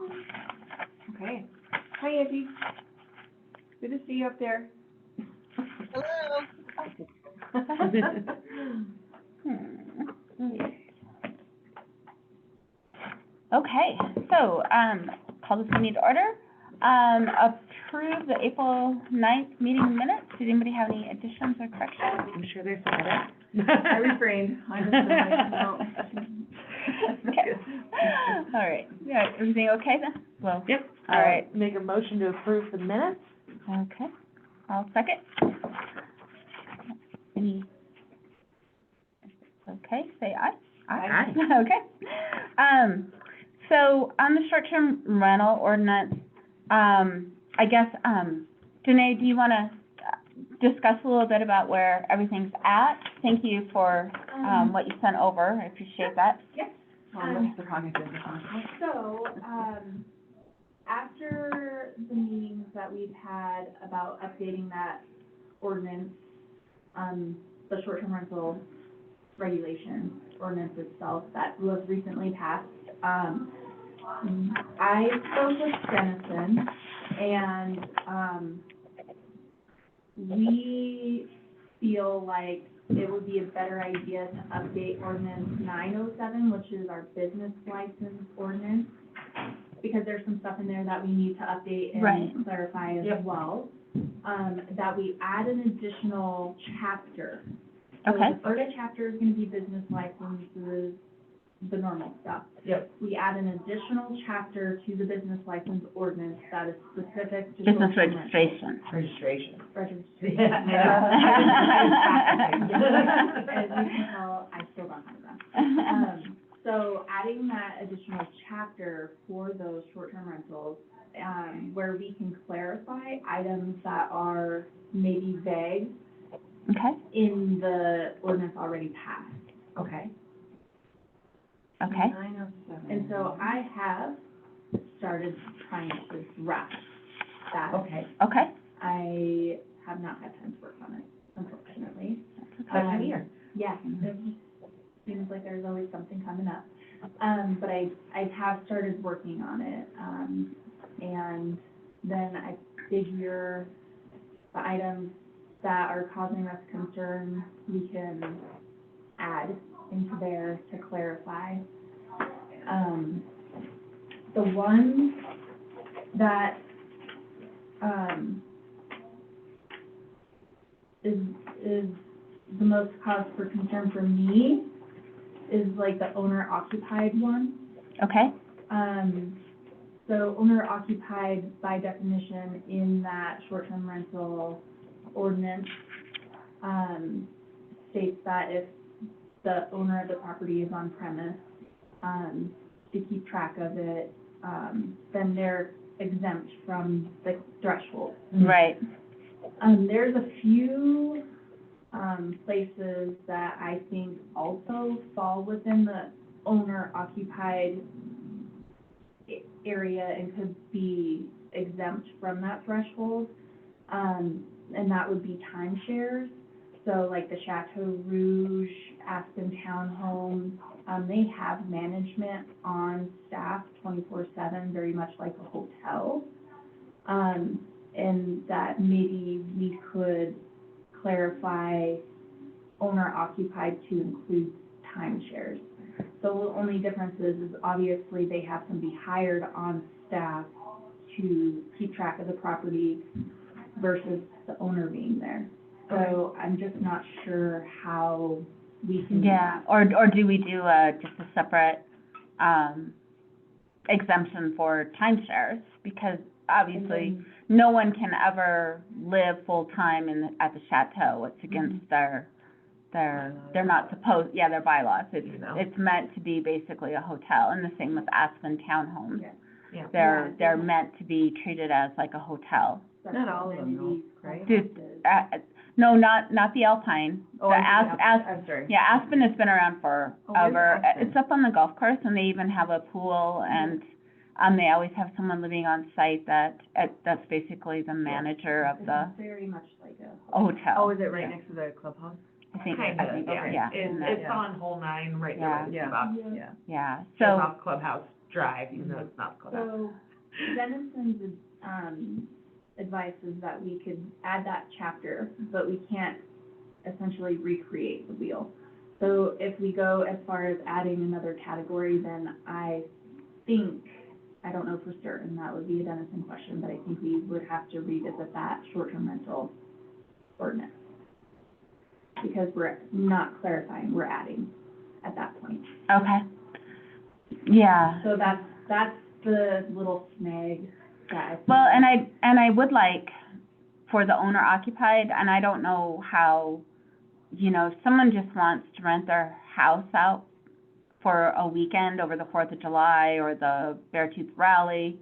Okay. Hi, Angie. Good to see you up there. Hello. Okay, so, call this meeting to order. Approve the April 9th meeting minutes. Did anybody have any additions or corrections? I'm sure there's some other. I refrained. I just been like, no. Okay. All right, yeah, everything okay then? Well, Yep. all right, Make a motion to approve the minutes. okay. I'll second. Any? Okay, say aye. Aye. Okay. So on the short-term rental ordinance, I guess, Janae, do you want to discuss a little bit about where everything's at? Thank you for, what you sent over. I appreciate that. Yes. The cognitive dissonance. So, after the meetings that we've had about updating that ordinance, the short-term rental regulation ordinance itself that was recently passed, I spoke with Dennison, and, we feel like it would be a better idea to update ordinance 907, which is our business license ordinance, because there's some stuff in there that we need to update Right. and clarify as Yep. well. That we add an additional chapter. So Okay. the first chapter is gonna be business licenses, the normal stuff. Yep. We add an additional chapter to the business license ordinance that is specific to Business short-term registration. Registration. registration. Yeah, I know. As you can tell, I still don't have that. So adding that additional chapter for those short-term rentals, where we can clarify items that are maybe vague Okay, in the ordinance already passed. Okay. okay, 907. And so I have started trying to draft that. Okay. okay. I have not had time to work on it, unfortunately. Good idea. Yeah, it just seems like there's always something coming up. But I have started working on it, and then I figure the items that are causing us concern, we can add into there to clarify. The one that, is the most cause for concern for me is like the owner occupied one. Okay, So owner occupied by definition in that short-term rental ordinance, states that if the owner of the property is on premise, to keep track of it, then they're exempt from the threshold. right, There's a few, places that I think also fall within the owner occupied area and could be exempt from that threshold. And that would be timeshares. So like the Chateau Rouge, Aspen Townhome, they have management on staff 24/7, very much like a hotel. And that maybe we could clarify owner occupied to include timeshares. So the only difference is obviously they have somebody hired on staff to keep track of the property versus the owner being there. So I'm just not sure how we can. yeah, or do we do, just a separate, exemption for timeshares? Because obviously, no one can ever live full-time at the chateau. It's against they're not supposed, their bylaws. It's meant to be basically a hotel, and the same with Aspen Townhomes. Yeah. They're meant to be treated as like a hotel. Not all of them, though, right? No, not the Alpine. Oh, The I'm sorry. Yeah, Aspen has been around forever. Aspen? It's up on the golf course, and they even have a pool, and, they always have someone living on site that's basically the manager of the It's very much like a. hotel. Oh, is it right next to the clubhouse? I think, Kinda, yeah. It's on Whole 9, right there, Yeah. about, Yeah. Yeah, just so, off Clubhouse. drive, even though it's not the clubhouse. So Denison's, advice is that we could add that chapter, but we can't essentially recreate the wheel. So if we go as far as adding another category, then I think, I don't know for certain, that would be a Denison question, but I think we would have to revisit that short-term rental ordinance. Because we're not clarifying, we're adding at that point. Okay. Yeah. So that's the little snag that I think. Well, and I would like for the owner occupied, and I don't know how, you know, if someone just wants to rent their house out for a weekend over the 4th of July or the Beartooth Rally,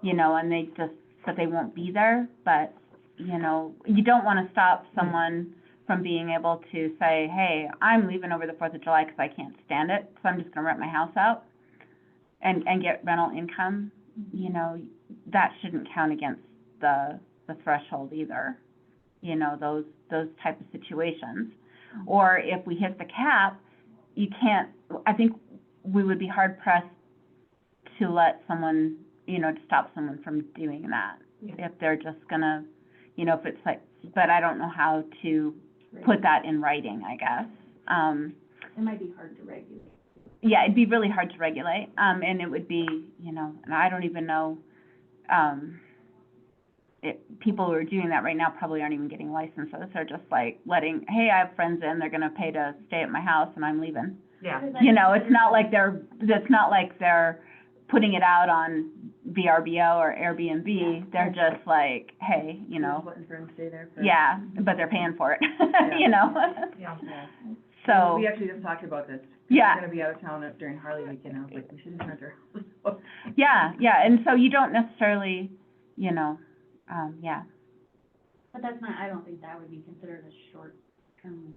you know, and they just said they won't be there, but, you know, you don't want to stop someone from being able to say, hey, I'm leaving over the 4th of July because I can't stand it, so I'm just going to rent my house out and get rental income. You know, that shouldn't count against the threshold either, you know, those type of situations. Or if we hit the cap, you can't, I think we would be hard pressed to let someone, you know, to stop someone from doing that. Yeah. If they're just gonna, you know, if it's like, but I don't know how to put that in writing, I guess. It might be hard to regulate. Yeah, it'd be really hard to regulate, and it would be, you know, and I don't even know, people who are doing that right now probably aren't even getting licenses. They're just like letting, hey, I have friends in, they're gonna pay to stay at my house and I'm leaving. Yeah. You know, it's not like they're putting it out on VRBO or Airbnb. They're just like, hey, you know, Just letting friends stay there for. yeah, but they're paying for it, you know? Yeah. So, We actually just talked about this. Yeah. We're gonna be out of town during Harley weekend, I was like, we should just rent our house. yeah, and so you don't necessarily, you know, yeah. But that's not, I don't think that would be considered a short-term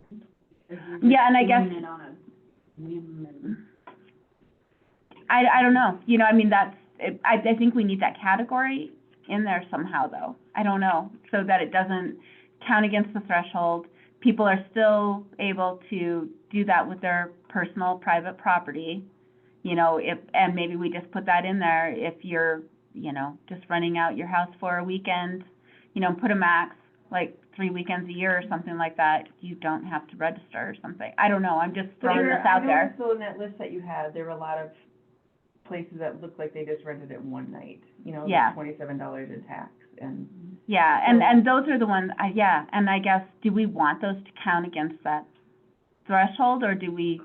rental. Yeah, and I guess- Doing it on a whim and. I don't know, you know, I mean, I think we need that category in there somehow, though. I don't know, so that it doesn't count against the threshold. People are still able to do that with their personal, private property, you know, and maybe we just put that in there if you're, you know, just renting out your house for a weekend, you know, put a max, like 3 weekends a year or something like that. You don't have to register or something. I don't know, I'm just throwing this out there. So in that list that you had, there were a lot of places that looked like they just rented it one night, you know, Yeah. $27 in tax, and, Yeah, and those are the ones, yeah, and I guess, do we want those to count against that threshold, or do we,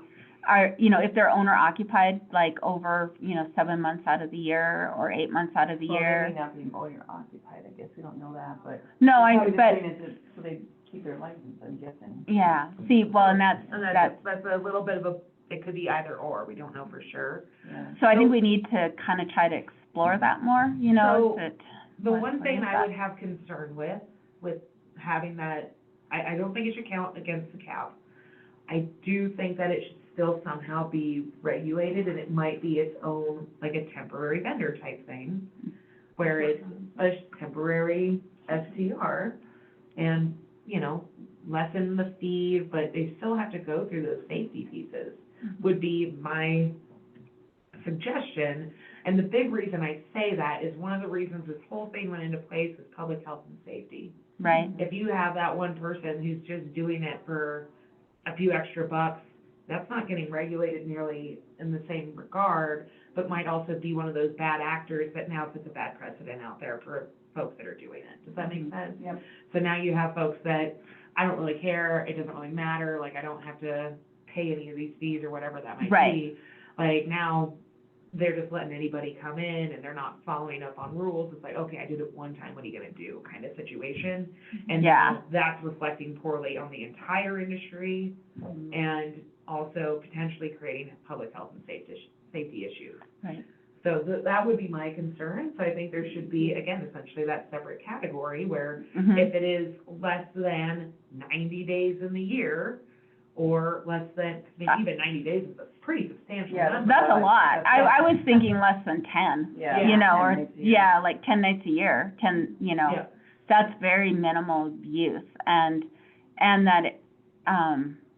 you know, if they're owner occupied, like over, you know, 7 months out of the year, or 8 months out of the well, year? they may not be owner occupied, I guess, we don't know that, but. No, they're probably just but, doing it so they keep their license, I'm guessing. yeah, see, well, and that's, And that's a little bit of a, it could be either or, we don't know for sure. Yeah. so I think we need to kind of try to explore that more, you know, So, is it? The what- one what thing is I that? would have concern with having that, I don't think it should count against the cap. I do think that it should still somehow be regulated, and it might be its own, like a temporary vendor type thing, where it's a temporary STR, and, you know, lessen the fee, but they still have to go through those safety pieces, would be my suggestion. And the big reason I say that is one of the reasons this whole thing went into place is public health and safety. Right, If you have that one person who's just doing it for a few extra bucks, that's not getting regulated nearly in the same regard, but might also be one of those bad actors that now puts a bad precedent out there for folks that are doing it. Does that make sense? Yep. So now you have folks that, I don't really care, it doesn't really matter, like, I don't have to pay any of these fees or whatever that might Right. be. Like, now, they're just letting anybody come in and they're not following up on rules. It's like, okay, I did it one time, what are you gonna do, kind of situation. And Yeah. now that's reflecting poorly on the entire industry and also potentially creating public health and safety issues. right, So that would be my concern. So I think there should be, again, essentially that separate category where mhm, if it is less than 90 days in the year, or less than, I mean, even 90 days is a pretty substantial Yeah, number. that's a lot. I was thinking less than 10. Yeah. You know, 10 or, nights a year. yeah, like 10 nights a year, 10, you know, Yeah. that's very minimal use, and that,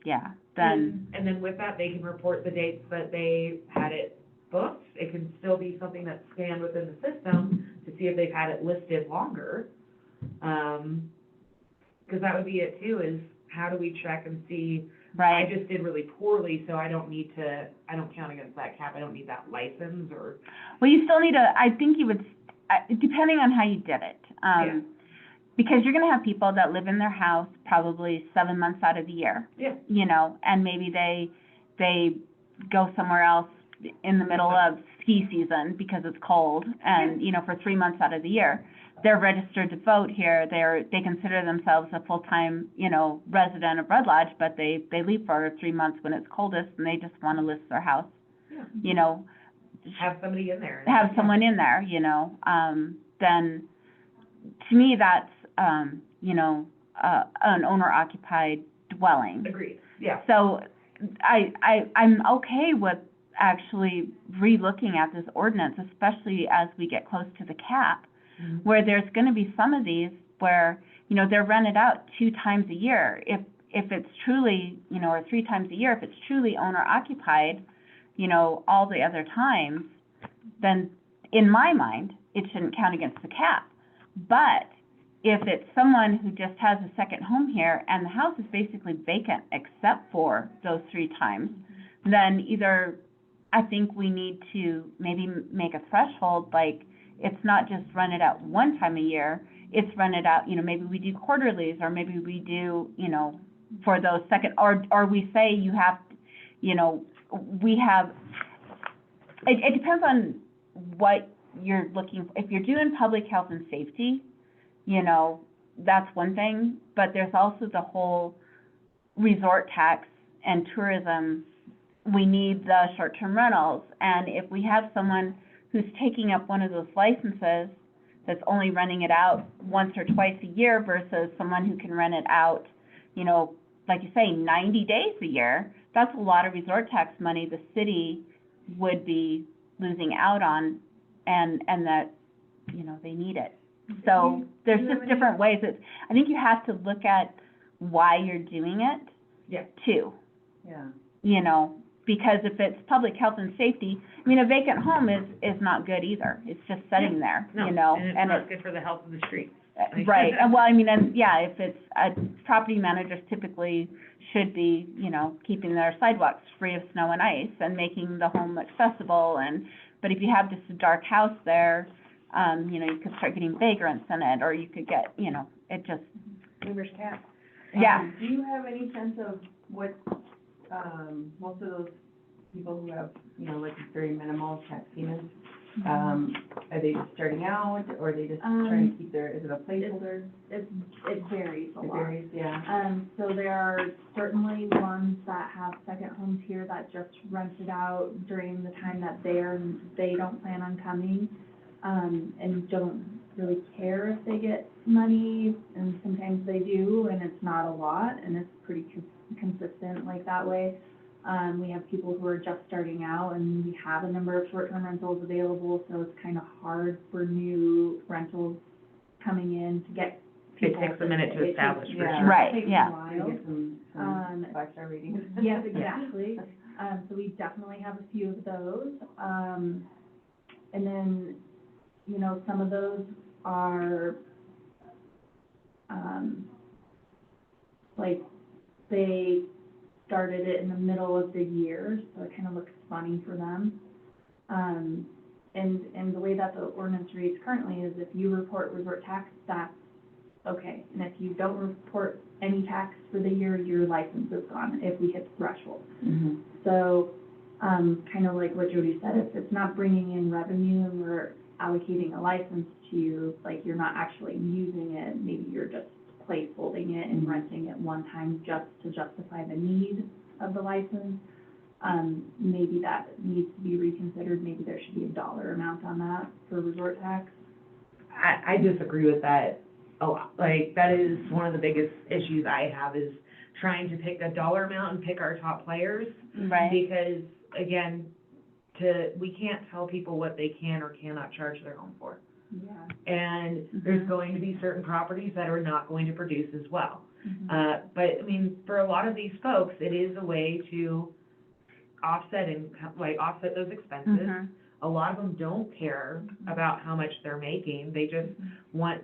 yeah, then, And then with that, they can report the dates that they had it booked, it can still be something that's scanned within the system to see if they've had it listed longer. Because that would be it too, is how do we check and see, I right? just did really poorly, so I don't count against that cap, I don't need that license, or, Well, you still need I think you would, depending on how you did it. Yeah. Because you're gonna have people that live in their house probably 7 months out of the year, yeah. you know, and maybe they go somewhere else in the middle of ski season because it's cold, and, you know, for 3 months out of the year. They're registered to vote here, they consider themselves a full-time, you know, resident of Red Lodge, but they leave for 3 months when it's coldest, and they just wanna list their house, Yeah. you know, Have somebody in there. have someone in there, you know, then, to me, that's, you know, an owner-occupied dwelling. Agreed, yeah. So, I'm okay with actually re-looking at this ordinance, especially as we get close to the cap, Mhm. where there's gonna be some of these where, you know, they're rented out 2 times a year. If it's truly, you know, or 3 times a year, if it's truly owner-occupied, you know, all the other times, then, in my mind, it shouldn't count against the cap. But if it's someone who just has a second home here and the house is basically vacant except for those 3 times, then either, I think we need to maybe make a threshold, like, it's not just rented out 1 time a year, it's rented out, you know, maybe we do quarterlies, or maybe we do, you know, for those second, or we say you have, you know, we have, it depends on what you're looking, if you're doing public health and safety, you know, that's one thing, but there's also the whole resort tax and tourism. We need the short-term rentals, and if we have someone who's taking up one of those licenses that's only renting it out once or twice a year versus someone who can rent it out, you know, like you say, 90 days a year, that's a lot of resort tax money the city would be losing out on, and that, you know, they need it. So there's just different ways. I think you have to look at why you're doing it, Yeah. too, Yeah. you know, because if it's public health and safety, I mean, a vacant home is not good either. It's just sitting there, No, you know, and it's not good for the health of the streets. right, and well, I mean, and, yeah, if it's, property managers typically should be, you know, keeping their sidewalks free of snow and ice and making the home accessible, but if you have just a dark house there, you know, you could start getting vagrants in it, or you could get, you know, it just, Neighbors cap. yeah. Do you have any sense of what, most of those people who have, you know, like very minimal tax payments, are they just starting out, or are they just trying to keep their, is it a placeholder? It varies a It lot. varies, yeah. So there are certainly ones that have second homes here that just rent it out during the time that they don't plan on coming, and don't really care if they get money, and sometimes they do, and it's not a lot, and it's pretty consistent like that way. We have people who are just starting out, and we have a number of short-term rentals available, so it's kind of hard for new rentals coming in to get It people. takes a minute to It establish, for yeah. sure. Right, It takes a yeah. To while. get some five-star ratings. Yes, exactly. So we definitely have a few of those. And then, you know, some of those are, like, they started it in the middle of the year, so it kind of looks funny for them. And the way that the ordinance reads currently is if you report resort tax, that's okay. And if you don't report any tax for the year, your license is gone if we hit the threshold. Mm-hmm. So, kind of like what Jody said, if it's not bringing in revenue and we're allocating a license to you, like you're not actually using it, maybe you're just placeholding it and renting it one time just to justify the need of the license, maybe that needs to be reconsidered. Maybe there should be a dollar amount on that for resort tax. I disagree with that a lot. Like, that is one of the biggest issues I have, is trying to pick a dollar amount and pick our top players. Right. Because, again, we can't tell people what they can or cannot charge their home for. Yeah. And there's going to be certain properties that are not going to produce as well. Mhm. But, I mean, for a lot of these folks, it is a way to offset offset those expenses. Mhm. A lot of them don't care about how much they're making, they just want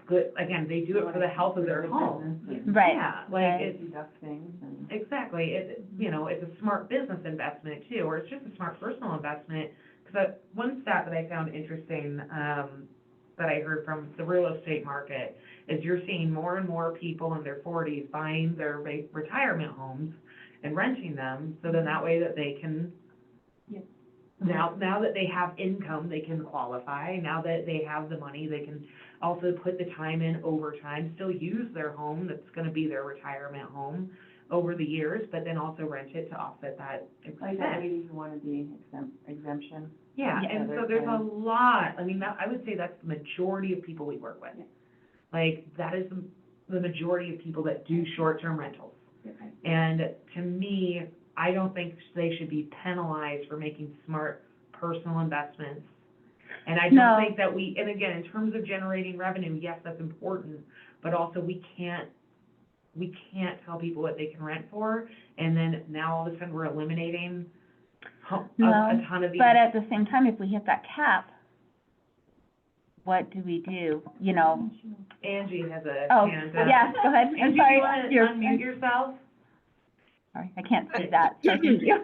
good, again, they do it for the health of their home. Right. Yeah, like, Right. it's, Deduct things and. exactly, it's a smart business investment too, or it's just a smart personal investment. Because one stat that I found interesting, that I heard from the real estate market, is you're seeing more and more people in their forties buying their retirement homes and renting them, so then that way that they can, now that they have income, they can qualify, now that they have the money, they can also put the time in overtime, still use their home, that's gonna be their retirement home over the years, but then also rent it to offset that Like that expense. lady who wanted the exemption. Yeah, Yeah. and so there's a lot, I mean, I would say that's the majority of people we work with. Yeah. Like, that is the majority of people that do short-term rentals. Okay. And to me, I don't think they should be penalized for making smart personal investments. And I No. don't think that and again, in terms of generating revenue, yes, that's important, but also we can't tell people what they can rent for, and then now all of a sudden we're eliminating No, a ton of these. But at the same time, if we hit that cap, what do we do, you know? Angie has a Oh, hand up. yeah, go ahead, I'm Angie, sorry. you wanna You're- unmute yourself? Sorry, I can't see that, so thank you.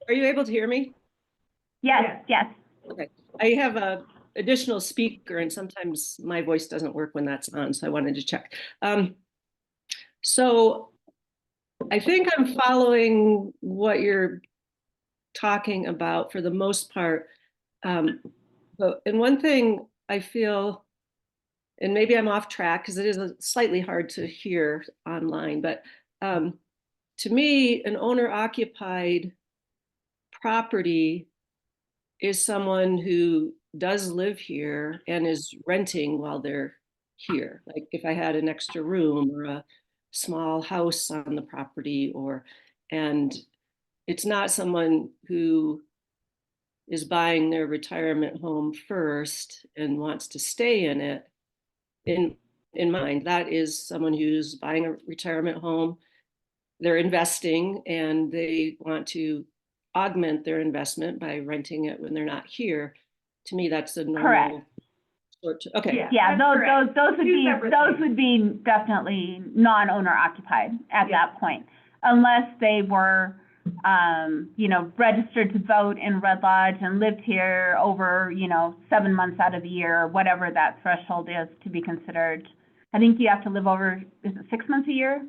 Are you able to hear me? Yes, yes. I have a additional speaker and sometimes my voice doesn't work when that's on, so I wanted to check. So I think I'm following what you're talking about for the most part. And one thing I feel, and maybe I'm off track because it is slightly hard to hear online, but to me, an owner-occupied property is someone who does live here and is renting while they're here. Like if I had an extra room or a small house on the property, and it's not someone who is buying their retirement home first and wants to stay in it. In mind, that is someone who's buying a retirement home, they're investing and they want to augment their investment by renting it when they're not here. To me, that's a normal. Correct. Okay. Yeah, that's correct. those would Two be, separate those things. would be definitely non-owner occupied at Yeah. that point. Unless they were, you know, registered to vote in Red Lodge and lived here over, 7 months out of the year, or whatever that threshold is to be considered. I think you have to live over, is it 6 months a year?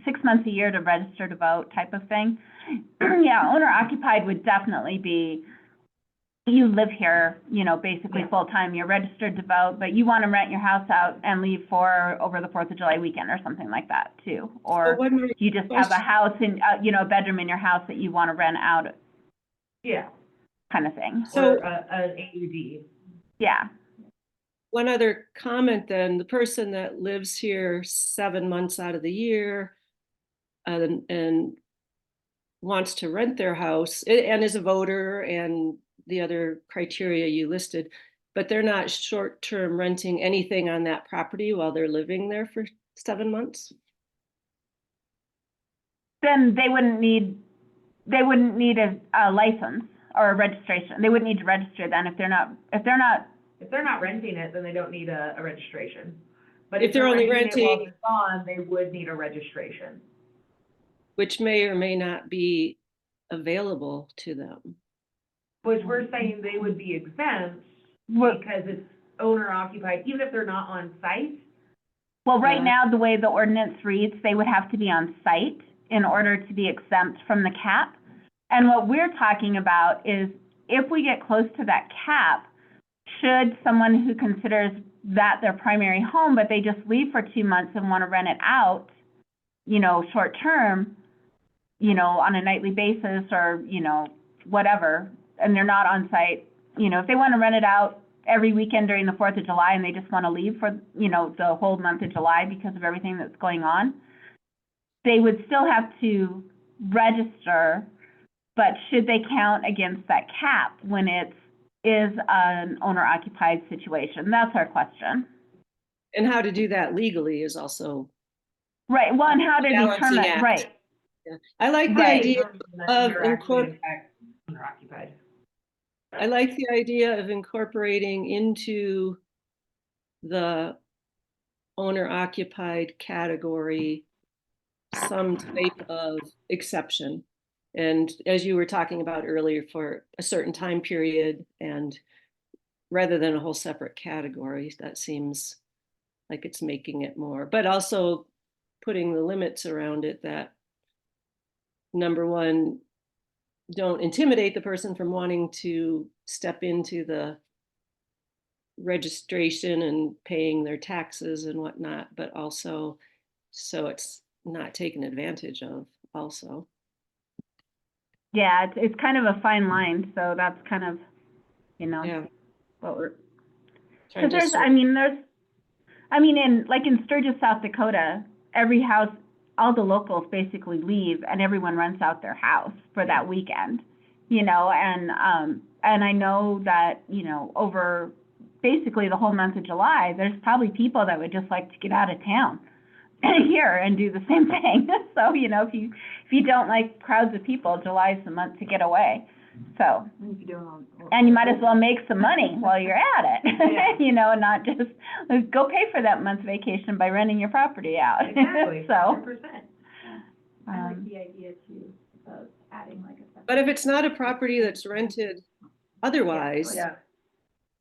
6 months a year to register to vote type of thing. Yeah, owner occupied would definitely be, you live here, basically Yeah. full-time, you're registered to vote, but you want to rent your house out and leave for over the 4th of July weekend or something like that too. Or one more you just have a house in, a bedroom in your house that you want to rent out, Yeah, kind of thing. So- or an AUD. Yeah, One other comment then, the person that lives here 7 months out of the year and wants to rent their house and is a voter and the other criteria you listed, but they're not short-term renting anything on that property while they're living there for 7 months? then they wouldn't need a license or a registration. They wouldn't need to register then if they're not, If they're not renting it, then they don't need a registration. But If they're only renting it while renting- they're gone, they would need a registration. Which may or may not be available to them. Which we're saying they would be exempt well, because it's owner occupied, even if they're not on site. right Yeah. now, the way the ordinance reads, they would have to be on site in order to be exempt from the cap. And what we're talking about is if we get close to that cap, should someone who considers that their primary home, but they just leave for 2 months and want to rent it out, short term, on a nightly basis or, whatever, and they're not on site, if they want to rent it out every weekend during the 4th of July and they just want to leave for, the whole month of July because of everything that's going on, they would still have to register, but should they count against that cap when it is an owner-occupied situation? That's our question. And how to do that legally is also, Right, well, and how to Balancing determine, act. right. I like the Right. idea of You're actually in fact owner-occupied. I like the idea of incorporating into the owner-occupied category some type of exception. And as you were talking about earlier, for a certain time period, and rather than a whole separate category, that seems like it's making it more, but also putting the limits around it that, number one, don't intimidate the person from wanting to step into the registration and paying their taxes and whatnot, but also so it's not taken advantage of also. Yeah, it's kind of a fine line, so that's kind of, you know, Yeah. what we're, Trying because to in Sturgis, South Dakota, every house, all the locals basically leave and everyone rents out their house for that weekend, you know, and I know that, you know, over basically the whole month of July, there's probably people that would just like to get out of town here and do the same thing. So, you know, if you don't like crowds of people, July is the month to get away. So, and you might as well make some money while you're at it, you know, and not just go pay for that month's vacation by renting your property out. Exactly, So, 100%. I like the idea too of adding like a. but if it's not a property that's rented otherwise, Yeah.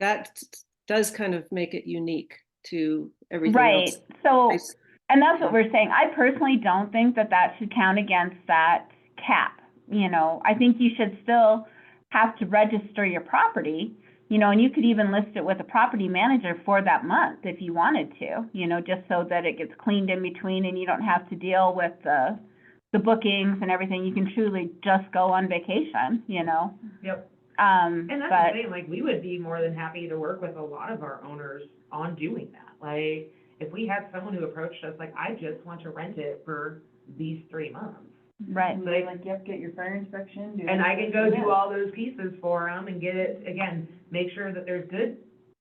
that does kind of make it unique to everything right. else. So, and that's what we're saying. I personally don't think that that should count against that cap. You know, I think you should still have to register your property, you know, and you could even list it with a property manager for that month if you wanted to, you know, just so that it gets cleaned in between and you don't have to deal with the bookings and everything. You can truly just go on vacation, you know. Yep. And And that's the thing, like, we would be more than happy to work with a lot of our owners on doing that. Like, if we had someone who approached us, like, I just want to rent it for these 3 months. right. And they're like, yep, get your fire inspection, do. And I can go this, do all those pieces for them and get it, again, make sure that there's good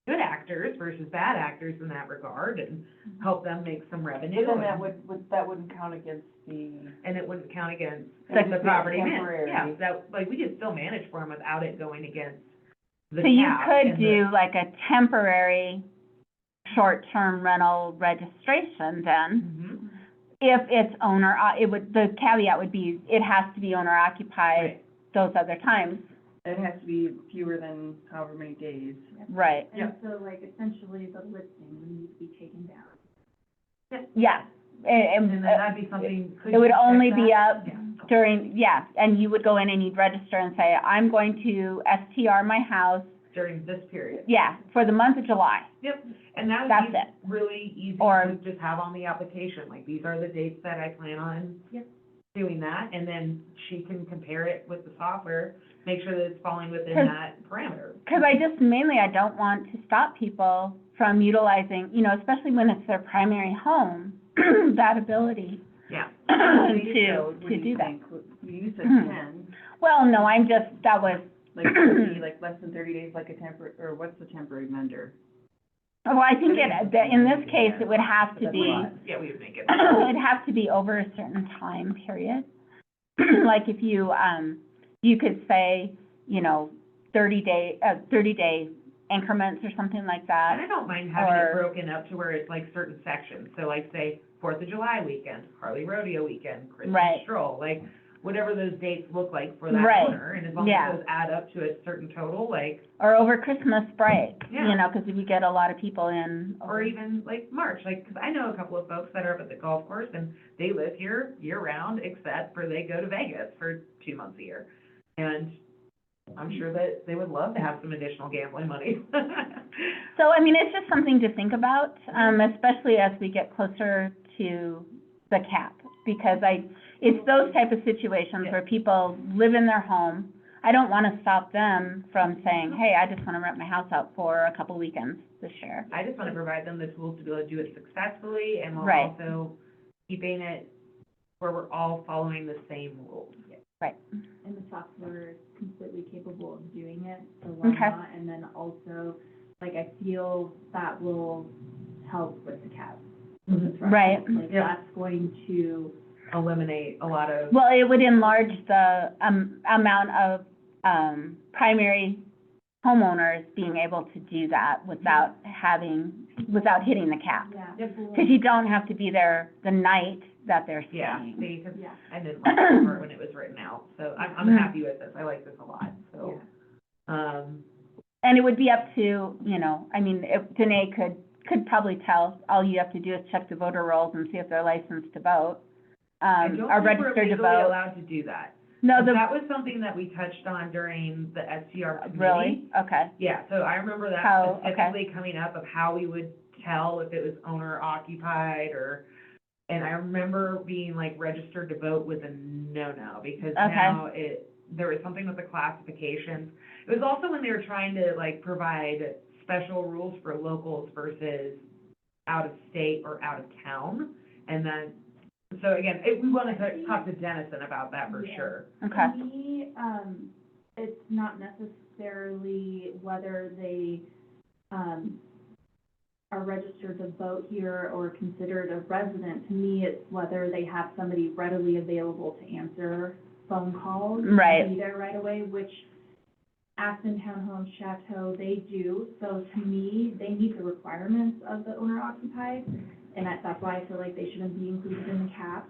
actors versus bad actors in that regard and help them make some revenue. But then that and- that wouldn't count against the. And it wouldn't count against It would the just be property temporary. man. Yeah, that, like, we could still manage for them without it going against the So you cap could and do like a temporary short-term rental registration then. Mhm. If it's owner, the caveat would be, it has to be owner occupied Right. those other times. It has to be fewer than however many days. Right, And so like essentially the listing would need to be taken down. yeah. And then that'd be something. could It would you check only be that? up Yeah. during, yeah, and you would go in and you'd register and say, I'm going to STR my house, During this period. yeah, for the month of July. Yep, and that That's would be it. really easy Or- to just have on the application, like, these are the dates that I plan on Yep. doing that, and then she can compare it with the software, make sure that it's falling within 'Cause- that parameter. Because I don't want to stop people from utilizing, you know, especially when it's their primary home, that ability Yeah. to So, what do you that. think? You said Mhm. 10, Well, no, that was, like, would it be like less than 30 days, like a temporary, or what's the temporary vendor? well, I think in this case, it would have to That's a be, lot. Yeah, we would make it. it'd have to be over a certain time period. Like if you, you could say, you know, 30-day increments or something like And that. I don't mind having it Or- broken up to where it's like certain sections, so like say, 4th of July weekend, Harley Rodeo weekend, Christmas Right. stroll, like, whatever those dates look like for that Right. owner, and as long Yeah. as those add up to a certain total, like, Or over Christmas break, Yeah. you know, because if you get a lot of people in. or even like March, like, 'cause I know a couple of folks that are up at the golf course and they live here year-round, except for they go to Vegas for 2 months a year. And I'm sure that they would love to have some additional gambling money. So, I mean, it's just something to think about, especially as we get closer to the cap. Because it's those type of situations where people live in their home. I don't want to stop them from saying, hey, I just want to rent my house out for a couple weekends this year. I just want to provide them the tools to be able to do it successfully and while Right. also keeping it where we're all following the same rules. Right. And the software is completely capable of doing it, so why Okay. not? And then also, like, I feel that will help with the cap. Mhm. Right. Like, Yep. that's going to eliminate a lot of, Well, it would enlarge the, amount of, primary homeowners being able to do that without hitting the cap. Yeah. Yep. Because you don't have to be there the night that they're yeah, staying. see, 'cause Yeah. I didn't like that part when it was written out, so I'm happy with this, I like this a lot, so. And it would be up to, I mean, if Danae could probably tell, all you have to do is check the voter rolls and see if they're licensed to vote, I don't are think we're registered to legally vote. allowed to do that. No, That was something that we touched on during the STR committee. really? Okay. Yeah, so I remember that How- okay. specifically coming up of how we would tell if it was owner occupied or, and I remember being like registered to vote was a no-no because Okay. now there was something with the classifications. It was also when they were trying to like provide special rules for locals versus out of state or out of town. And then, so again, we want to talk to Dennison about that for Yeah. sure. Okay. To me, it's not necessarily whether they, are registered to vote here or considered a resident. To me, it's whether they have somebody readily available to answer phone calls. Right. And be there right away, which Aspen Townhome Chateau, they do. So to me, they meet the requirements of the owner occupied, and that's why I feel like they shouldn't be included in the cap.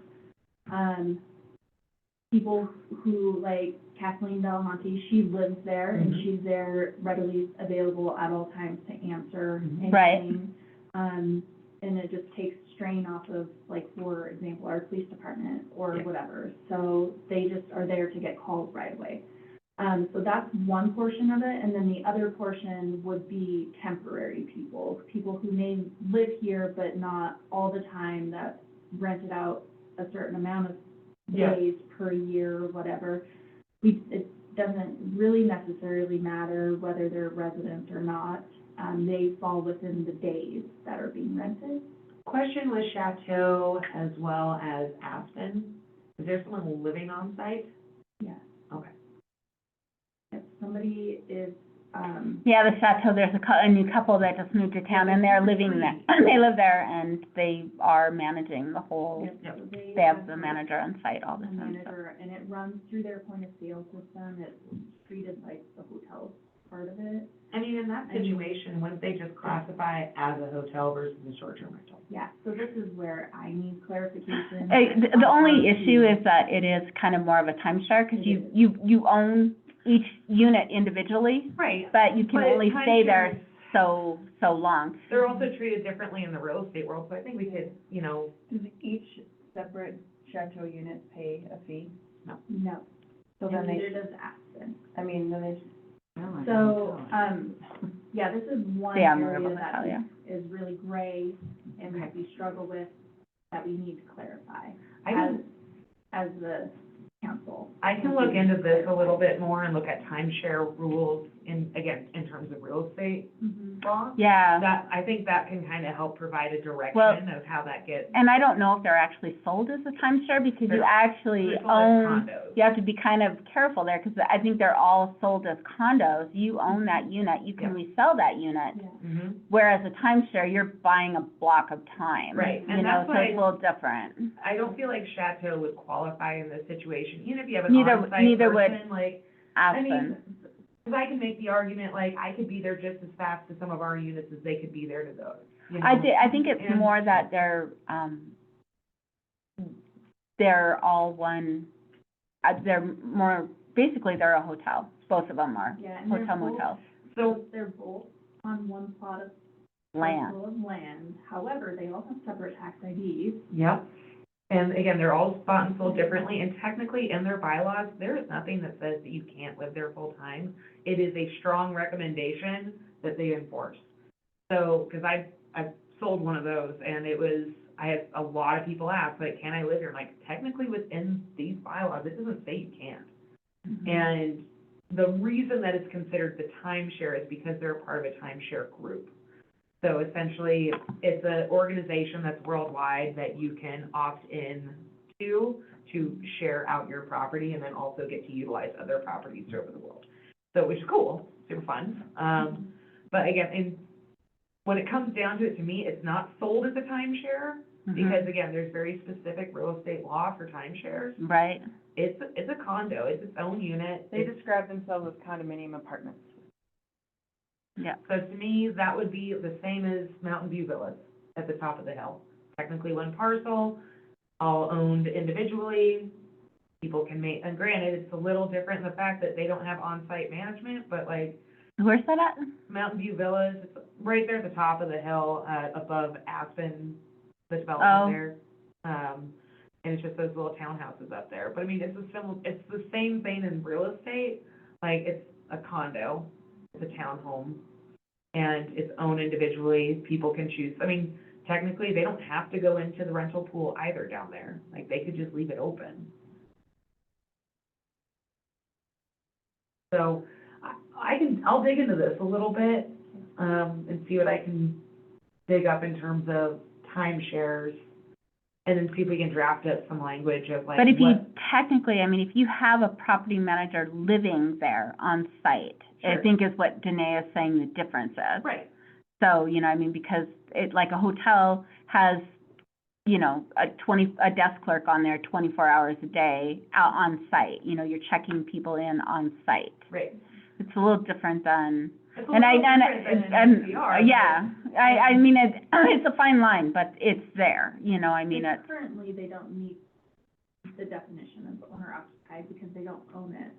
People who, like Kathleen Delamonte, she lives there, and Mhm. she's there readily available at all times to answer anything. Right. And it just takes strain off of, like, for example, our police department or Yeah. whatever. So they just are there to get called right away. So that's one portion of it, and then the other portion would be temporary people who may live here but not all the time, that rented out a certain amount of Yeah. days per year or whatever. It doesn't really necessarily matter whether they're residents or not. They fall within the days that are being rented. Question with Chateau as well as Aspen, is there someone living on site? Yes. Okay. If somebody is, Yeah, the Chateau, there's a new couple that just moved to town, and they're living there. They live there, and they are managing the whole, yes, they have the manager on site all the a time, so. manager, and it runs through their point of sale system. It's treated like the hotel part of it. I mean, in that situation, wouldn't they just classify as a hotel versus a short-term rental? Yeah, so this is where I need clarification. The only issue is that it is kind of more of a timeshare, because you own each unit individually, Right. but you can But only stay there timeshares- so long. They're also treated differently in the real estate world, so I think we could, Does each separate chateau unit pay a fee? No, So then and they, neither does Aspen. I mean, then they should. So, yeah, this is one Yeah, more of a area hotel, that yeah. is really gray and that we struggle with, that we need to clarify I as, can, as the council. I can look into this a little bit more and look at timeshare rules in terms of real estate law. Yeah, That, I think that can kind of help provide a direction of how that gets. and I don't know if they're actually sold as a timeshare, because you They're- actually They're sold as own, condos. you have to be kind of careful there, because I think they're all sold as condos. You own that unit, you can resell that unit, Yeah. Mhm. whereas a timeshare, you're buying a block of time. Right, and You know, that's so why- it's a little different. I don't feel like Chateau would qualify in this situation, even if you have an Neither on-site would person, like, I mean, Aspen. because I can make the argument, like, I could be there just as fast to some of our units as they could be there to those, you know? I think it's And- more that they're all one, they're more, basically, they're a hotel. Both of them are Yeah, and they're hotel both, motels, so they're both on one plot of land. parcel of land. However, they all have separate tax IDs. Yep. And again, they're all bought and sold differently, and technically in their bylaws, there is nothing that says that you can't live there full-time. It is a strong recommendation that they enforce. So, because I've sold one of those, and I had a lot of people ask, like, can I live here? I'm like, technically within these bylaws, it doesn't say you can't. And the reason that it's considered the timeshare is because they're a part of a timeshare group. So essentially, it's an organization that's worldwide that you can opt in to share out your property and then also get to utilize other properties over the world. So, which is cool, super fun. But again, when it comes down to it, to me, it's not sold as a timeshare, Mhm. Because again, there's very specific real estate law for timeshares. Right, It's a condo, it's its own unit. They describe themselves as condominium apartments. yeah, So to me, that would be the same as Mountain View Villas at the top of the hill. Technically one parcel, all owned individually. People can make, and granted, it's a little different in the fact that they don't have on-site management, but like where's that at? Mountain View Villas, it's right there at the top of the hill, above Aspen, the Oh. development there. And it's just those little townhouses up there. But I mean, it's the same thing in real estate. Like, it's a condo, it's a townhome, and it's owned individually. People can choose. I mean, technically, they don't have to go into the rental pool either down there. Like, they could just leave it open. So I'll dig into this a little bit, and see what I can dig up in terms of timeshares, and then see if we can draft up some language of like But if you what, technically, I mean, if you have a property manager living there on site, I Sure. think is what Danae is saying the difference is. right, So, you know, I mean, because it, like a hotel has, you know, a desk clerk on there 24 hours a day out on site. You know, you're checking people in on site. right. It's a little different than, It's a and little different than an SDR, but- yeah, I mean, it's a fine line, but it's there, you know, I mean, And it's, currently, they don't meet the definition of owner occupied because they don't own it.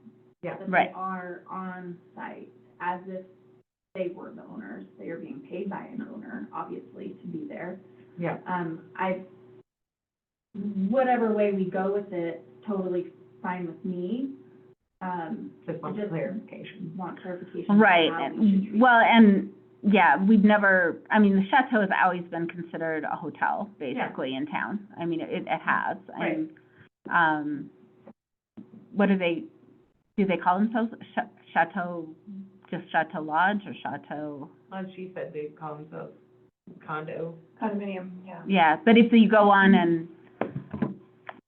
Yeah. But Right. they are on site as if they were the owners. They are being paid by an owner, obviously, to be there. Yeah, Whatever way we go with it, totally fine with me. just want Just- clarification. Want clarification. on right, how we should treat well, and, yeah, we've never, I mean, the Chateau has always been considered a hotel, basically, in town. I mean, it has, and, what do they call themselves? Chateau, just Chateau Lodge or Chateau? She said they call themselves condo. Condominium, yeah. Yeah, but if you go on and,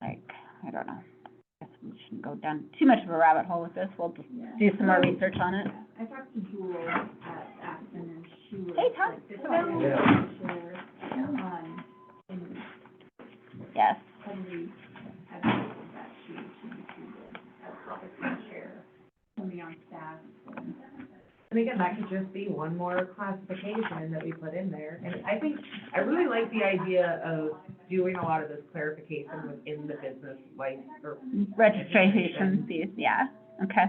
like, I don't know, I guess we shouldn't go down too much of a rabbit hole with this, we'll just Yeah. do some more research on it. I talked to Jewel at Aspen, and she was Hey, Tom. like, this is Hello. share, and Yes, probably had mentioned that she included as well as share, somebody on staff, and And again, that could just be one more classification that we put in there. And I think, I really like the idea of doing a lot of this clarification within the business license or registration fees, yeah, okay.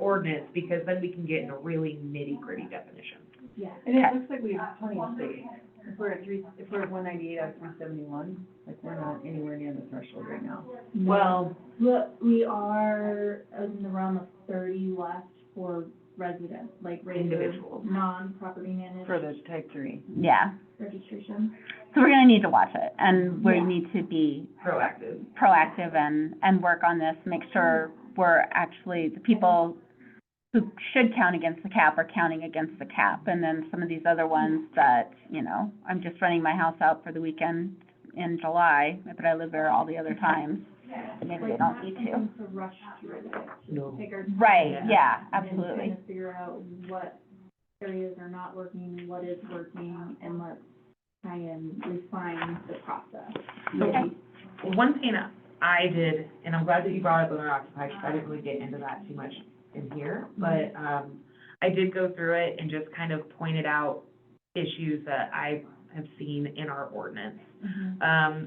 ordinance, because then we can get into really nitty-gritty definitions. yeah. And it looks like we have plenty of space. If we're at 198 out of 371, like, we're not anywhere near the threshold right now. Well, Look, we are in the realm of 30 left for residents, like regular, Individuals. non-property managed For the type 3. Yeah, registration. so we're gonna need to watch it, and we Yeah. need to be proactive. proactive and work on this, make sure we're actually, the people who should count against the cap are counting against the cap, and then some of these other ones that, you know, I'm just renting my house out for the weekend in July, but I live there all the other times. Maybe they don't need to. Like, not something to rush through it, No. just take our time. Right, Yeah. yeah, And absolutely. kind of figure out what areas are not working, what is working, and let's try and refine the process. Okay. One thing I did, and I'm glad that you brought up owner occupied, because I didn't really get into that too much in here, but, I did go through it and just kind of pointed out issues that I have seen in our ordinance.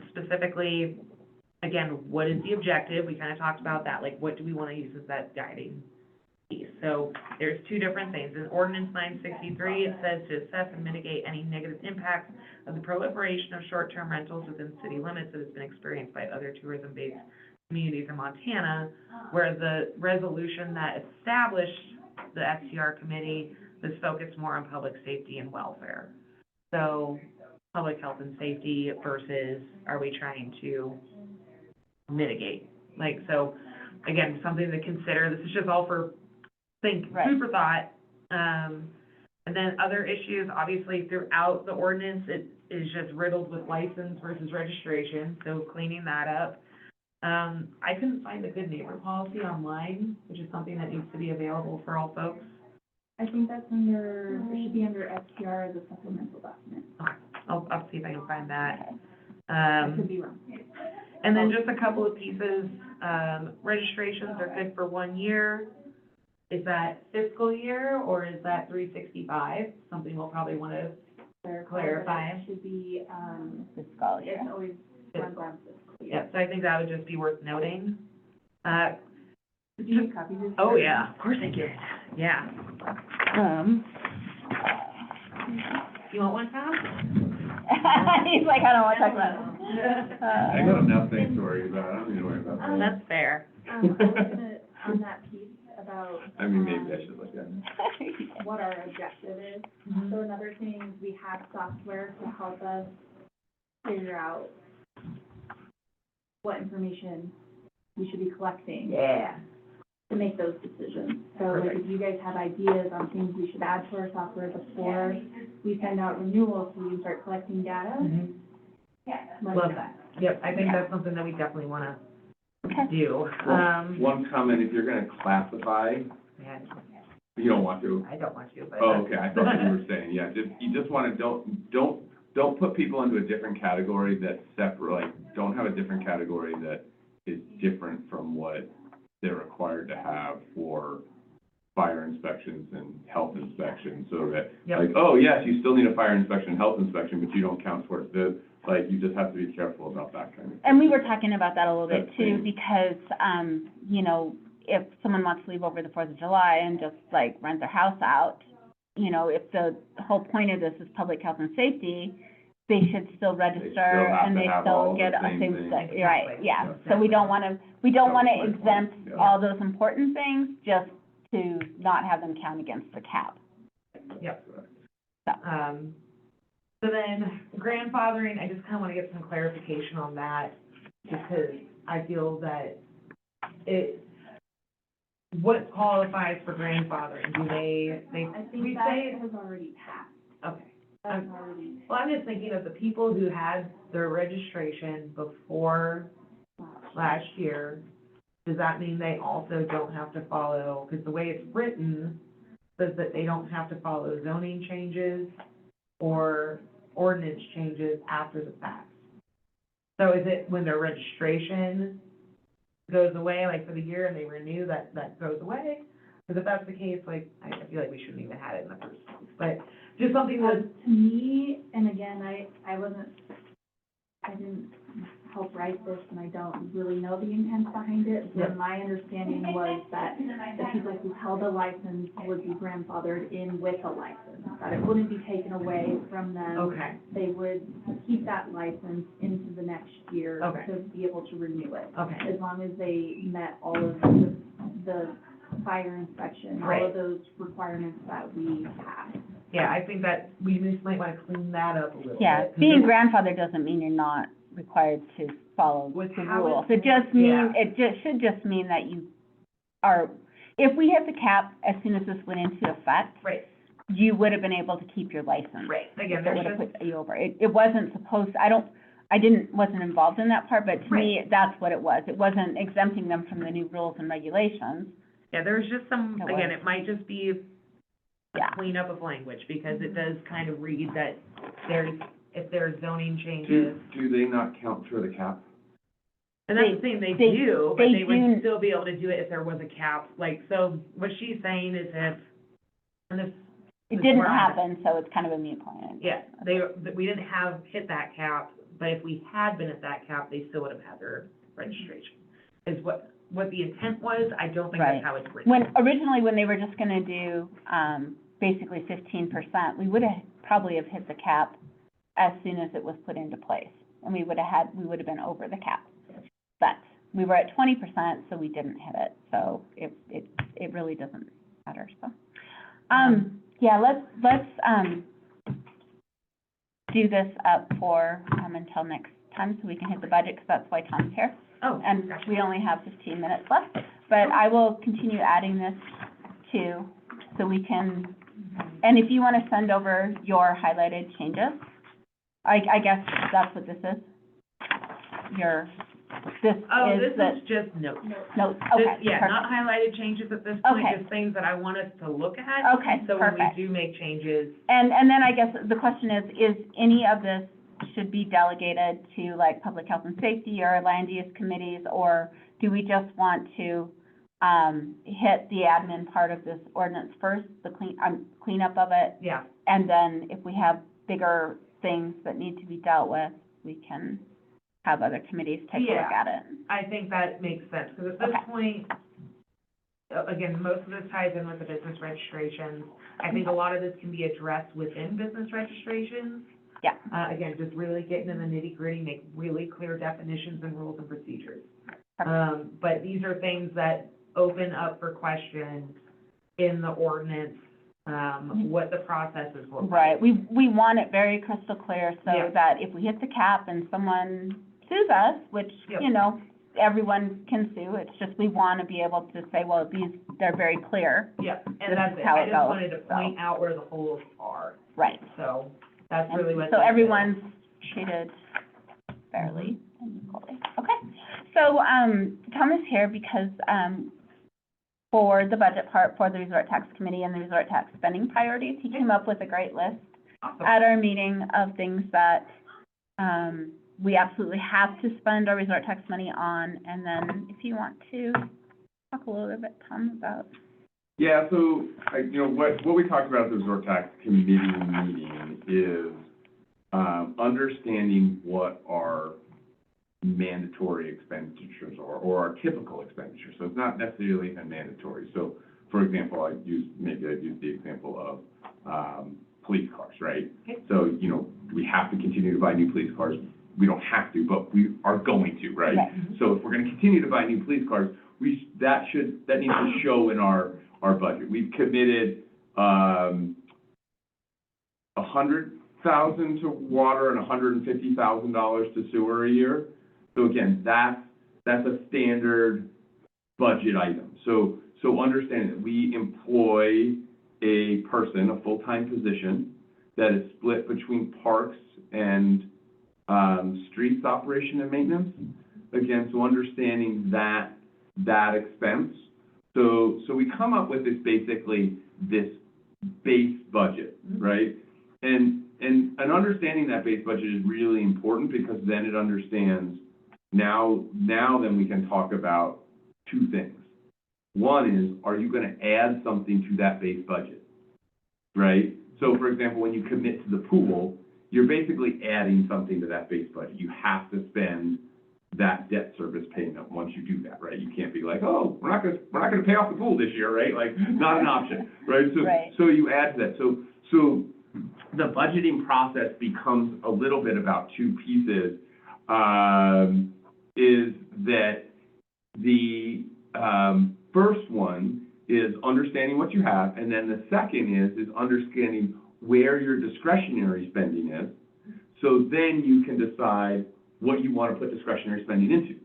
Specifically, again, what is the objective? We kind of talked about that, like, what do we want to use as that guiding piece? So there's two different things. In ordinance 963, it says to assess and mitigate any negative impacts of the proliferation of short-term rentals within city limits that has been experienced by other tourism-based communities in Montana, whereas the resolution that established the STR committee was focused more on public safety and welfare. So, public health and safety versus are we trying to mitigate? Like, so, again, something to consider. This is just all for food for thought. And then other issues, obviously, throughout the ordinance, it is just riddled with license versus registration, so cleaning that up. I couldn't find a good neighbor policy online, which is something that needs to be available for all folks. I think that's under, it should be under STR as a supplemental document. I'll see if I can find that. I could be wrong. And then just a couple of pieces, registrations are good for 1 year. Is that fiscal year or is that 365? Something we'll probably want to clarify. It should be, Fiscal year. it's always runs on fiscal year. Yeah, so I think that would just be worth noting. Do you copy this? Oh, yeah, of course I did, yeah. You want one, Tom? He's like, I don't want to talk about it. I got enough things to worry about, I don't need to worry about that. That's fair. I was gonna, on that piece about. I mean, maybe I should look at it. What our objective is. So another thing, is we have software to help us figure out what information we should be collecting Yeah. to make those decisions. So like, if you guys have ideas on things we should add to our software before we send out renewals, so we can start collecting data. let me Love know. that. Yep, I think that's something that we definitely want to Okay. do. One comment, if you're gonna classify, Yeah, you don't want to. I don't want to, but. Oh, okay, I thought you were saying, yeah, you just wanna, don't put people into a different category that's separate, like, don't have a different category that is different from what they're required to have for fire inspections and health inspections, so that, Yep. like, oh, yes, you still need a fire inspection and health inspection, but you don't count towards this, like, you just have to be careful about that kind of. And we were talking about that a little bit That's too, me. because, you know, if someone wants to leave over the 4th of July and just like rent their house out, you know, if the whole point of this is public health and safety, they should still register have and to they have still all the get a same same, things. right, Exactly. yeah. Yeah. So we don't wanna my point, exempt yeah. all those important things just to not have them count against the cap. Yep. So then grandfathering, I just kind of want to get some clarification on that, because I feel that what qualifies for grandfathering? Do I we think that say, has already passed. okay. That's already Well, I'm just thinking of the people who had their registration before last year. Does that mean they also don't have to follow, because the way it's written says that they don't have to follow zoning changes or ordinance changes after the fact? So is it when their registration goes away, like for the year, and they renew, that goes away? Because if that's the case, like, I feel like we shouldn't even have it in the first place, but just something that, To me, and again, I didn't help write this, and I don't really know the intent behind it, Yep. but my understanding was that the people who held a license would be grandfathered in with a license, that it wouldn't be taken away from them. okay, They would keep that license into the next year Okay. to be able to renew it, okay, as long as they met all of the fire inspection, all Right. of those requirements that we have. yeah, I think that we just might want to clean that up a little bit. Yeah, 'cause being it- grandfathered doesn't mean you're not required to follow With the how rules. it's- It just means, yeah. it just, should just mean that you are, if we hit the cap as soon as this went into effect, Right, you would have been able to keep your license. right, again, It there's would have just, put you over. It wasn't supposed, wasn't involved in that part, but to me, that's what it was. It wasn't exempting them from the new rules and regulations. yeah, there's just some, It again, was. it might just be a Yeah. cleanup of language, because it does kind of read that if there's zoning Do, changes, do they not count for the cap? and that's the thing, they they- do, but they they would do- still be able to do it if there was a cap, like, so what she's saying is if, and this, It That's didn't where I'm at. happen, so it's kind of a moot point. yeah, we didn't hit that cap, but if we had been at that cap, they still would have had their registration, is what the intent was. I don't think Right. that's how it's written. When they were just gonna do, basically 15%, we would have probably have hit the cap as soon as it was put into place. And we would have been over the cap. But we were at 20%, so we didn't hit it, so it really doesn't matter, so. Yeah, let's, do this up for, until next time, so we can hit the budget, because that's why Tom's here. Oh, And gotcha. we only have 15 minutes left, but I will continue adding this too, so we can, and if you want to send over your highlighted changes, I guess that's what this is. Oh, this the is just notes. notes, This- okay, Yeah, perfect. not highlighted changes at this point, Okay. just things that I want us to look at. Okay, So when we perfect. do make changes, And then I guess the question is any of this should be delegated to like public health and safety or land use committees? Or do we just want to, hit the admin part of this ordinance first, the cleanup of it? Yeah, And then if we have bigger things that need to be dealt with, we can have other committees take a look Yeah. at it. I think that makes sense, because at this Okay. point, again, most of this ties in with the business registrations. I think a lot of this can be addressed within business registrations. Yeah. Again, just really getting in the nitty gritty, make really clear definitions and rules and procedures. Perfect. But these are things that open up for question in the ordinance, what the process is. Right, we want it very crystal clear so Yeah. that if we hit the cap and someone sues us, which, Yep. you know, everyone can sue, it's just we want to be able to say, well, they're very clear. Yeah, This and that's is it. how I it just goes, wanted to point out where the holes are, Right. so that's And really what. so this is. everyone's treated fairly and equally. Okay, so, Tom is here because, for the budget part for the Resort Tax Committee and the Resort Tax spending priorities, he came up with a great list Awesome. at our meeting of things that, we absolutely have to spend our resort tax money on. And then if you want to talk a little bit, Tom, about. Yeah, so, what we talked about at the Resort Tax Committee meeting is, understanding what our mandatory expenditures are, or our typical expenditures. So it's not necessarily even mandatory. So, for example, I'd use the example of, police cars, right? Okay. So, we have to continue to buy new police cars. We don't have to, but we are going to, right? Right. So if we're gonna continue to buy new police cars, that needs to show in our budget. We've committed, $100,000 to water and $150,000 to sewer a year. So again, that's a standard budget item. So understand that we employ a person, a full-time position, that is split between parks and, streets operation and maintenance. Again, so understanding that expense. So we come up with this base budget, right? And understanding that base budget is really important, because then it understands, now then we can talk about two things. One is, are you gonna add something to that base budget, right? So for example, when you commit to the pool, you're basically adding something to that base budget. You have to spend that debt service payment once you do that, right? You can't be like, oh, we're not gonna pay off the pool this year, right? Like, not an option, right? Right. So you add to that. So the budgeting process becomes a little bit about two pieces. Is that the first one is understanding what you have, and then the second is understanding where your discretionary spending is. So then you can decide what you want to put discretionary spending into,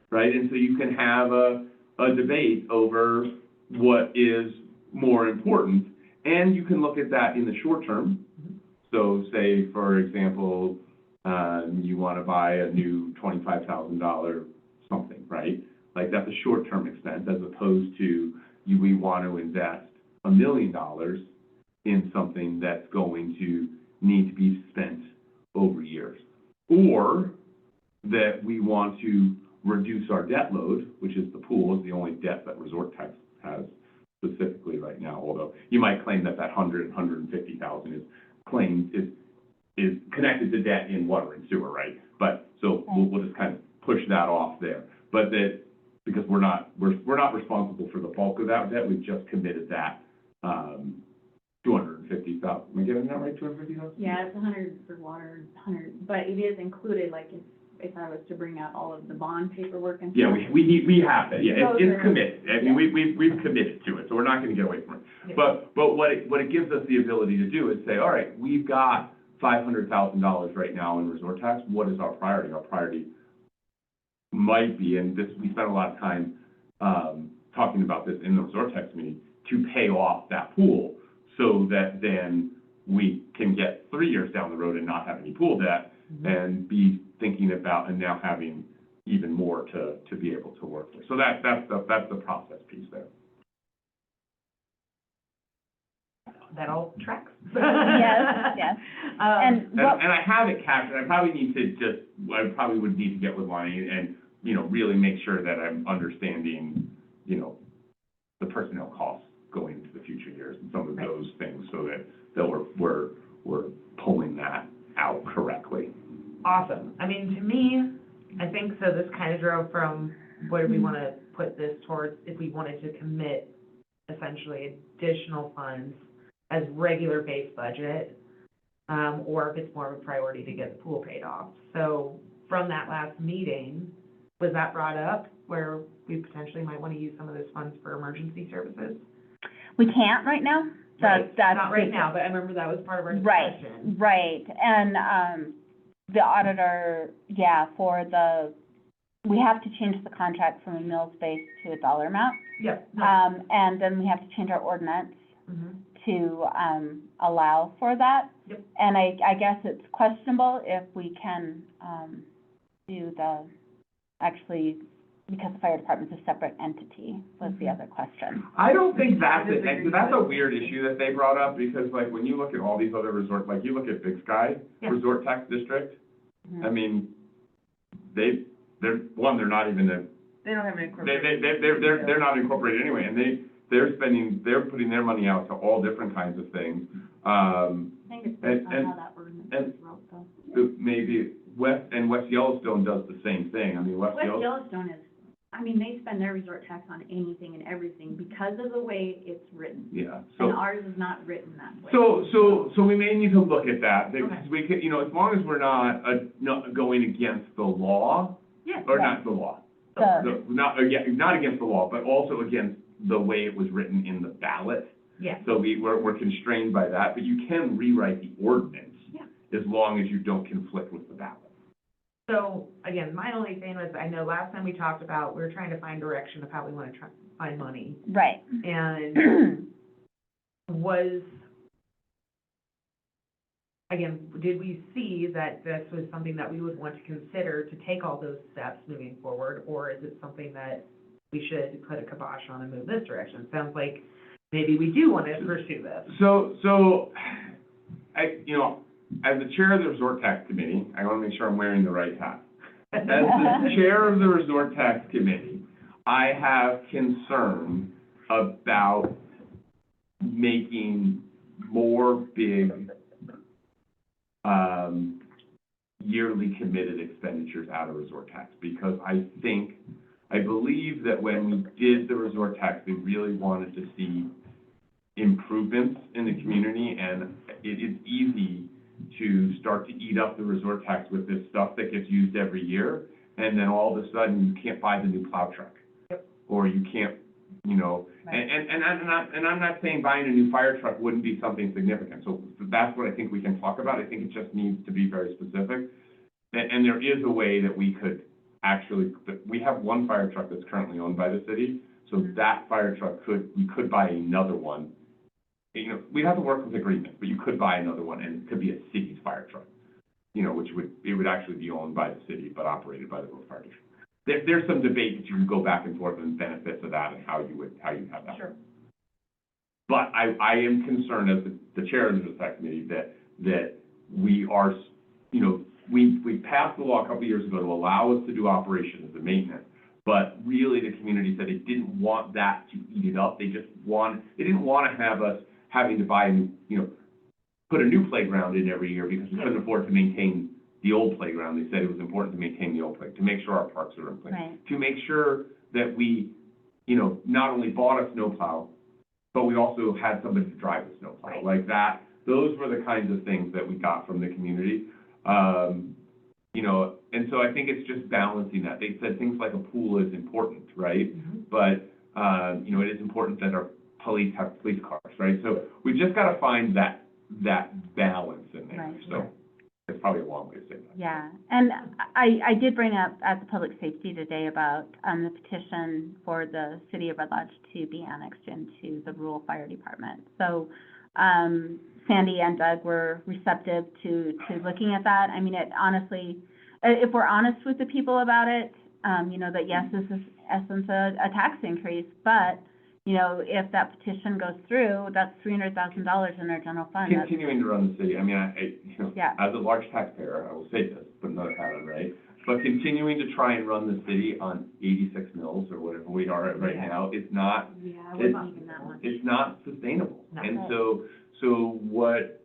right? And so you can have a debate over what is more important, and you can look at that in the short term. So say, for example, you want to buy a new $25,000 something, right? Like, that's a short-term expense, as opposed to we want to invest $1 million in something that's going to need to be spent over years. Or that we want to reduce our debt load, which is the pool, is the only debt that Resort Tax has specifically right now, although you might claim that $150,000 is connected to debt in water and sewer, right? But, so we'll just kind of push that off there. But that, because we're not responsible for the bulk of that debt, we've just committed that, $250,000. Am I getting that right, $250,000? Yeah, it's 100 for water, 100, but it is included, like, if I was to bring out all of the bond paperwork and Yeah, stuff. we have that, yeah, Those it's are- committed, I mean, we've committed to it, so we're not gonna get away from it. Yeah. But what it gives us the ability to do is say, all right, we've got $500,000 right now in resort tax, what is our priority? Our priority might be, and this, we spent a lot of time, talking about this in the resort tax meeting, to pay off that pool, so that then we can get 3 years down the road and not have any pool debt, and be thinking about, and now having even more to be able to work with. So that's the process piece there. that all tracks. Yes, yes. And And what, I have it captured, I probably need to just, I probably would need to get with Lonnie and, you know, really make sure that I'm understanding, you know, the personnel costs going into the future years and some of Right. those things, so that we're pulling that out correctly. Awesome. I mean, to me, I think so this kind of drove from, what do we want to put this towards, if we wanted to commit essentially additional funds as regular base budget, or if it's more of a priority to get the pool paid off. So from that last meeting, was that brought up where we potentially might want to use some of those funds for emergency services? we can't right now? Right, That's not right now, but I remember that was part of our Right, discussion. right, and, the auditor, yeah, we have to change the contract from a mills base to a dollar amount. Yep, no, And then we have to change our ordinance mhm. to, allow for that. Yep. And I guess it's questionable if we can, do actually, because the fire department's a separate entity, was the other question. I don't think that's a weird issue that they brought up, because like, when you look at all these other resorts, like you look at Big Sky Yeah. Resort Tax District, Mhm. I mean, they're not even a, They don't have an incorporated. they're not incorporated anyway, and they're putting their money out to all different kinds of things. I think it's based on And- how that ordinance and- is wrote, though. Maybe West Yellowstone does the same thing. I mean, West West Yellowstone. Yellowstone is, I mean, they spend their resort tax on anything and everything because of the way it's written. Yeah, And so, ours is not written that way. so we may need to look at that, because Okay. we could, you know, as long as we're not going against the law, Yeah. or Right. not the law. The- Not against the law, but also against the way it was written in the ballot. Yeah. So we're constrained by that, but you can rewrite the ordinance. Yeah. As long as you don't conflict with the ballot. So, again, my only thing was, I know last time we talked about, we were trying to find direction of how we want to find money. Right. And was, again, did we see that this was something that we would want to consider to take all those steps moving forward? Or is it something that we should put a kibosh on and move this direction? Sounds like maybe we do want to pursue this. So, you know, as the chair of the Resort Tax Committee, I want to make sure I'm wearing the right hat. As the chair of the Resort Tax Committee, I have concern about making more big, yearly committed expenditures out of resort tax, because I believe that when we did the resort tax, we really wanted to see improvements in the community, and it is easy to start to eat up the resort tax with this stuff that gets used every year, and then all of a sudden, you can't buy the new plow truck. Or you can't, you know, and I'm not saying buying a new fire truck wouldn't be something significant, so that's what I think we can talk about. I think it just needs to be very specific. And there is a way that we could actually, we have one fire truck that's currently owned by the city, so that fire truck we could buy another one. You know, we'd have to work with agreements, but you could buy another one, and it could be a city's fire truck, you know, it would actually be owned by the city, but operated by the Rural Fire District. There's some debate that you can go back and forth on the benefits of that and how you have that. Sure. But I am concerned as the chair of the tax committee that we are, you know, we passed the law a couple of years ago to allow us to do operations and maintenance, but really the community said it didn't want that to eat it up. They didn't want to have us having to buy, you know, put a new playground in every year because we couldn't afford to maintain the old playground. They said it was important to maintain the old playground, to make sure our parks are in place. Right. To make sure that we, you know, not only bought a snowplow, but we also had somebody to drive the snowplow. Right. Like that, those were the kinds of things that we got from the community. You know, and so I think it's just balancing that. They said things like a pool is important, right? Mhm. But, you know, it is important that our police have police cars, right? So we've just got to find that balance in there. Right. So it's probably a long way to say that. Yeah, and I did bring up at the public safety today about, the petition for the city of Red Lodge to be annexed into the rural fire department. So, Sandy and Doug were receptive to looking at that. I mean, it honestly, if we're honest with the people about it, you know, that yes, this is essence a tax increase, but, you know, if that petition goes through, that's $300,000 in our general fund. That's- Continuing to run the city, I mean, you know, Yeah. as a large taxpayer, I will say this, put another hat on, right? But continuing to try and run the city on 86 mills or whatever we are at right Yeah. now is not, Yeah, It's- we're not even that much. it's not sustainable. No. And so what,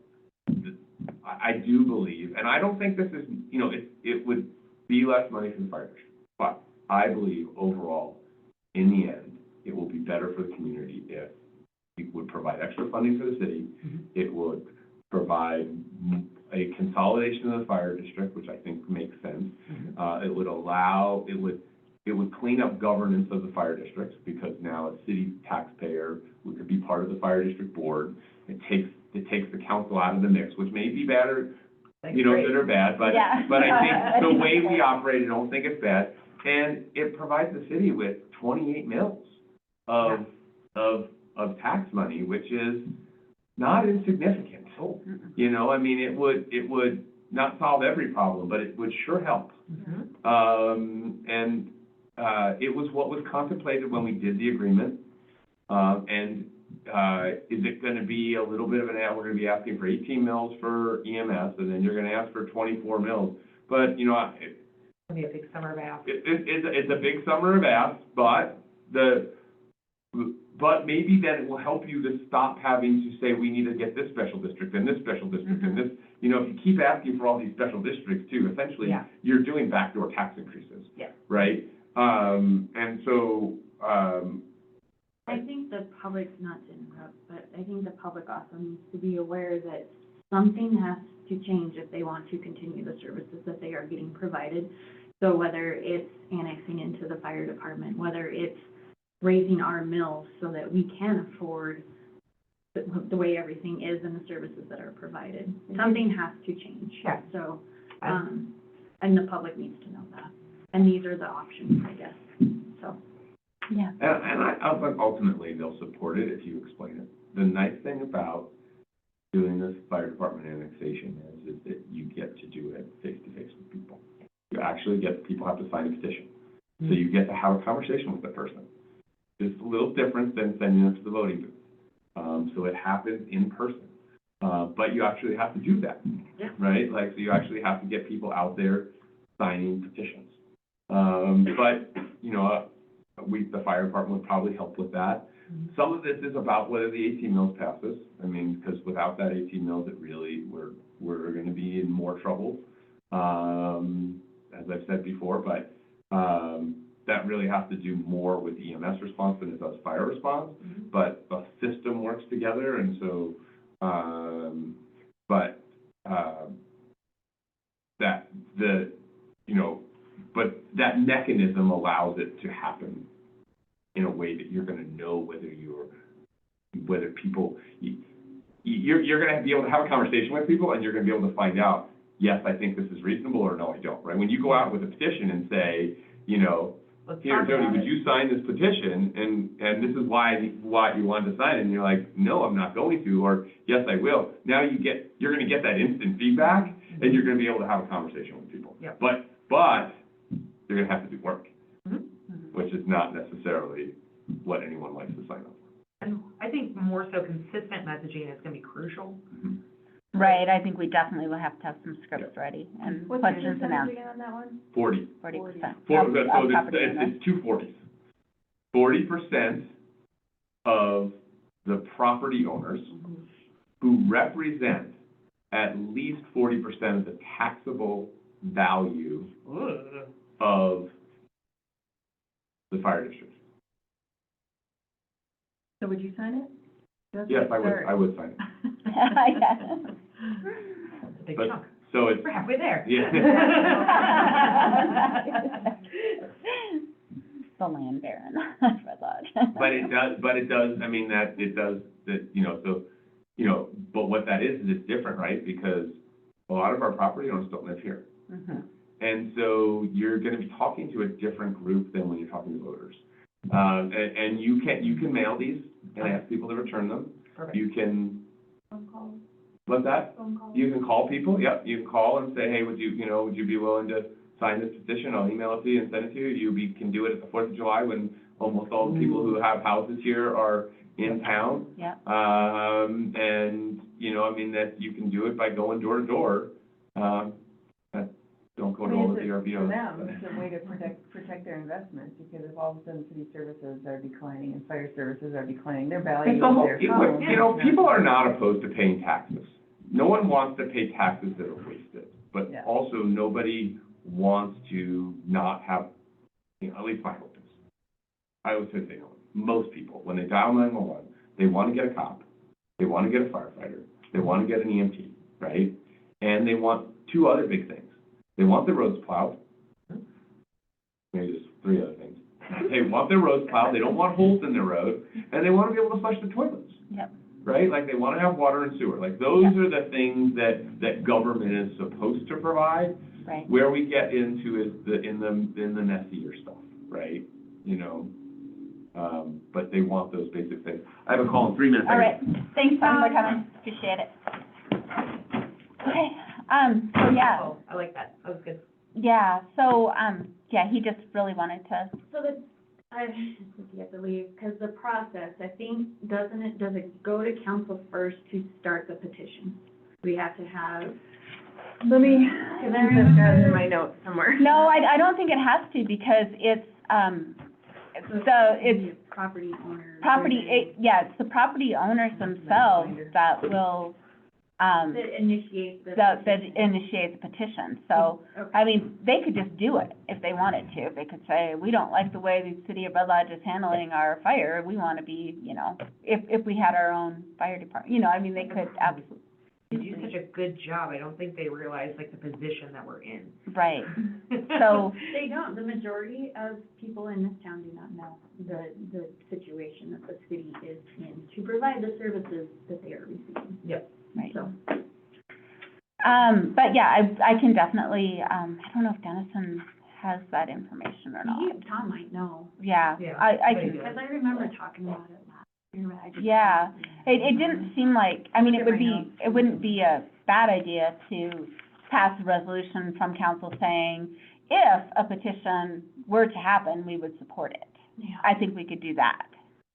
I do believe, and I don't think this is, you know, it would be less money for the fire district, but I believe overall, in the end, it will be better for the community if it would provide extra funding for the city. Mhm. It would provide a consolidation of the fire district, which I think makes sense. Mhm. It would allow, it would clean up governance of the fire districts, because now a city taxpayer could be part of the fire district board. It takes the council out of the mix, which may be bad or, you know, good or bad, but, Yeah. but I think the way we operate, I don't think it's bad. And it provides the city with 28 mills of tax money, which is not insignificant. You know, I mean, it would not solve every problem, but it would sure help. Mhm. It was what was contemplated when we did the agreement. Is it gonna be a little bit of we're gonna be asking for 18 mills for EMS, and then you're gonna ask for 24 mills. But, you know, It'll be a big summer bath. it's a big summer of asks, but maybe then it will help you to stop having to say, we need to get this special district and this special district and this, you know, if you keep asking for all these special districts too, essentially, Yeah. you're doing backdoor tax increases. Yeah. Right? I think the public, not to interrupt, but I think the public also needs to be aware that something has to change if they want to continue the services that they are getting provided. So whether it's annexing into the fire department, whether it's raising our mills so that we can afford the way everything is and the services that are provided. Something has to change. Yeah. So, and the public needs to know that. And these are the options, I guess, so. Yeah. And I think ultimately they'll support it if you explain it. The nice thing about doing this fire department annexation is that you get to do it face-to-face with people. You actually people have to sign a petition. So you get to have a conversation with the person. It's a little different than sending them to the voting booth. So it happens in person. But you actually have to do that. Yeah. Right? Like, so you actually have to get people out there signing petitions. But, you know, the fire department would probably help with that. Mhm. Some of this is about whether the 18 mills passes. I mean, because without that 18 mills, it really, we're gonna be in more trouble. As I've said before, but, that really has to do more with EMS response than it does fire response. Mhm. But the system works together, and so, that mechanism allows it to happen in a way that you're gonna know whether people, you're gonna be able to have a conversation with people, and you're gonna be able to find out, yes, I think this is reasonable, or no, I don't, right? When you go out with a petition and say, you know, Let's here, talk Jody, about would it. you sign this petition, and this is why you wanted to sign it, and you're like, no, I'm not going to, or yes, I will. Now you're gonna get that instant feedback, and you're gonna be able to have a conversation with people. Yep. But you're gonna have to do work, Mhm. which is not necessarily what anyone likes to sign up for. And I think more so consistent messaging is gonna be crucial. Mhm. Right, I think we definitely will have to have some scripts ready and What's the questions and percentage answers, again on that one? 40. 40%. So Property owners. it's 240s. 40% of the property owners who represent at least 40% of the taxable value Ugh. of the fire district. So would you sign it? That's Yes, a start. I would sign it. Yeah. That's a big But- chunk. So it's, We're halfway there. The land baron, I thought. but it does, I mean, that you know, so, you know, but what that is it's different, right? Because a lot of our property owners don't live here. Mhm. And so you're gonna be talking to a different group than when you're talking to voters. And you can mail these and ask people to return them. Perfect. You can, Phone calls, what's that? phone calls. You can call people, yep, you can call and say, hey, would you be willing to sign this petition? I'll email it to you and send it to you. You can do it at the 4th of July when almost all the people who have houses here are in town. Yeah. And, you know, I mean, that you can do it by going door to door. Don't go to all the VRBOs. For them, it's a way to protect their investments, because if all of a sudden city services are declining and fire services are declining, their value It's of almost, their home. you know, people are not opposed to paying taxes. No one wants to pay taxes that are wasted, but Yeah. also nobody wants to not have, you know, at least my hope is. I always say, most people, when they dial 911, they want to get a cop, they want to get a firefighter, they want to get an EMT, right? And they want two other big things. They want their roads plowed. Maybe there's three other things. They want their roads plowed, they don't want holes in their road, and they want to be able to flush the toilets. Yep. Right? Like, they want to have water and sewer. Like, those are the things that government is supposed to provide. Right. Where we get into is in the messier stuff, right? You know, but they want those basic things. I have a call in 3 minutes. All right, thanks, Tom, for coming, appreciate it. Okay, so yeah, Oh, I like that, that was good. yeah, so, yeah, he just really wanted to, So you have to leave, because the process, I think, does it go to council first to start the petition? We have to have, Let me, Because I I've got it in remember- my notes somewhere. no, I don't think it has to, because it's, it's the property owner. it's the property owners themselves that will, That initiates the. that petition. initiate the petition, so, Okay. I mean, they could just do it if they wanted to. They could say, we don't like the way the city of Red Lodge is handling our fire, we want to be, you know, if we had our own fire department, you know, I mean, they could absolutely. You do such a good job, I don't think they realize, like, the position that we're in. Right, so, They don't, the majority of people in this town do not know the situation that the city is in to provide the services that they are receiving, right. so. But yeah, I can definitely, I don't know if Dennison has that information or not. Tom might know, Yeah, Yeah, I but he can, does. because I remember talking about it last year, but I just. yeah. It didn't seem like, I mean, it wouldn't be a bad idea to pass a resolution from council saying, if a petition were to happen, we would support it. Yeah. I think we could do that,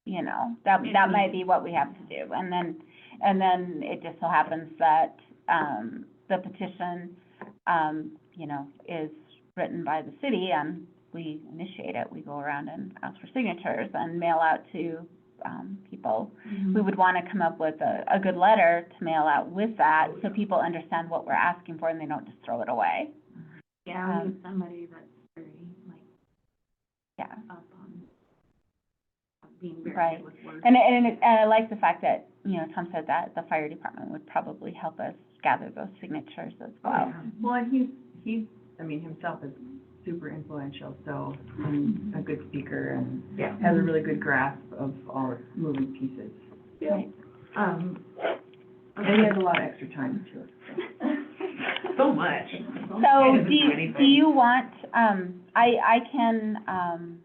you know, that might be what we have to do. And then it just so happens that, the petition, you know, is written by the city and we initiate it. We go around and ask for signatures and mail out to, people. We would want to come up with a good letter to mail out with that, so people understand what we're asking for and they don't just throw it away. Yeah, we need somebody that's very, like, Yeah. up on being very Right. good with words. And I like the fact that, you know, Tom said that the fire department would probably help us gather those signatures as well. Well, and he's, I mean, himself is super influential, so, and a good speaker, and Yeah. has a really good grasp of all its moving pieces. Right. And he has a lot of extra time, too. So much. So, doesn't do do you, anything. do you want, I can,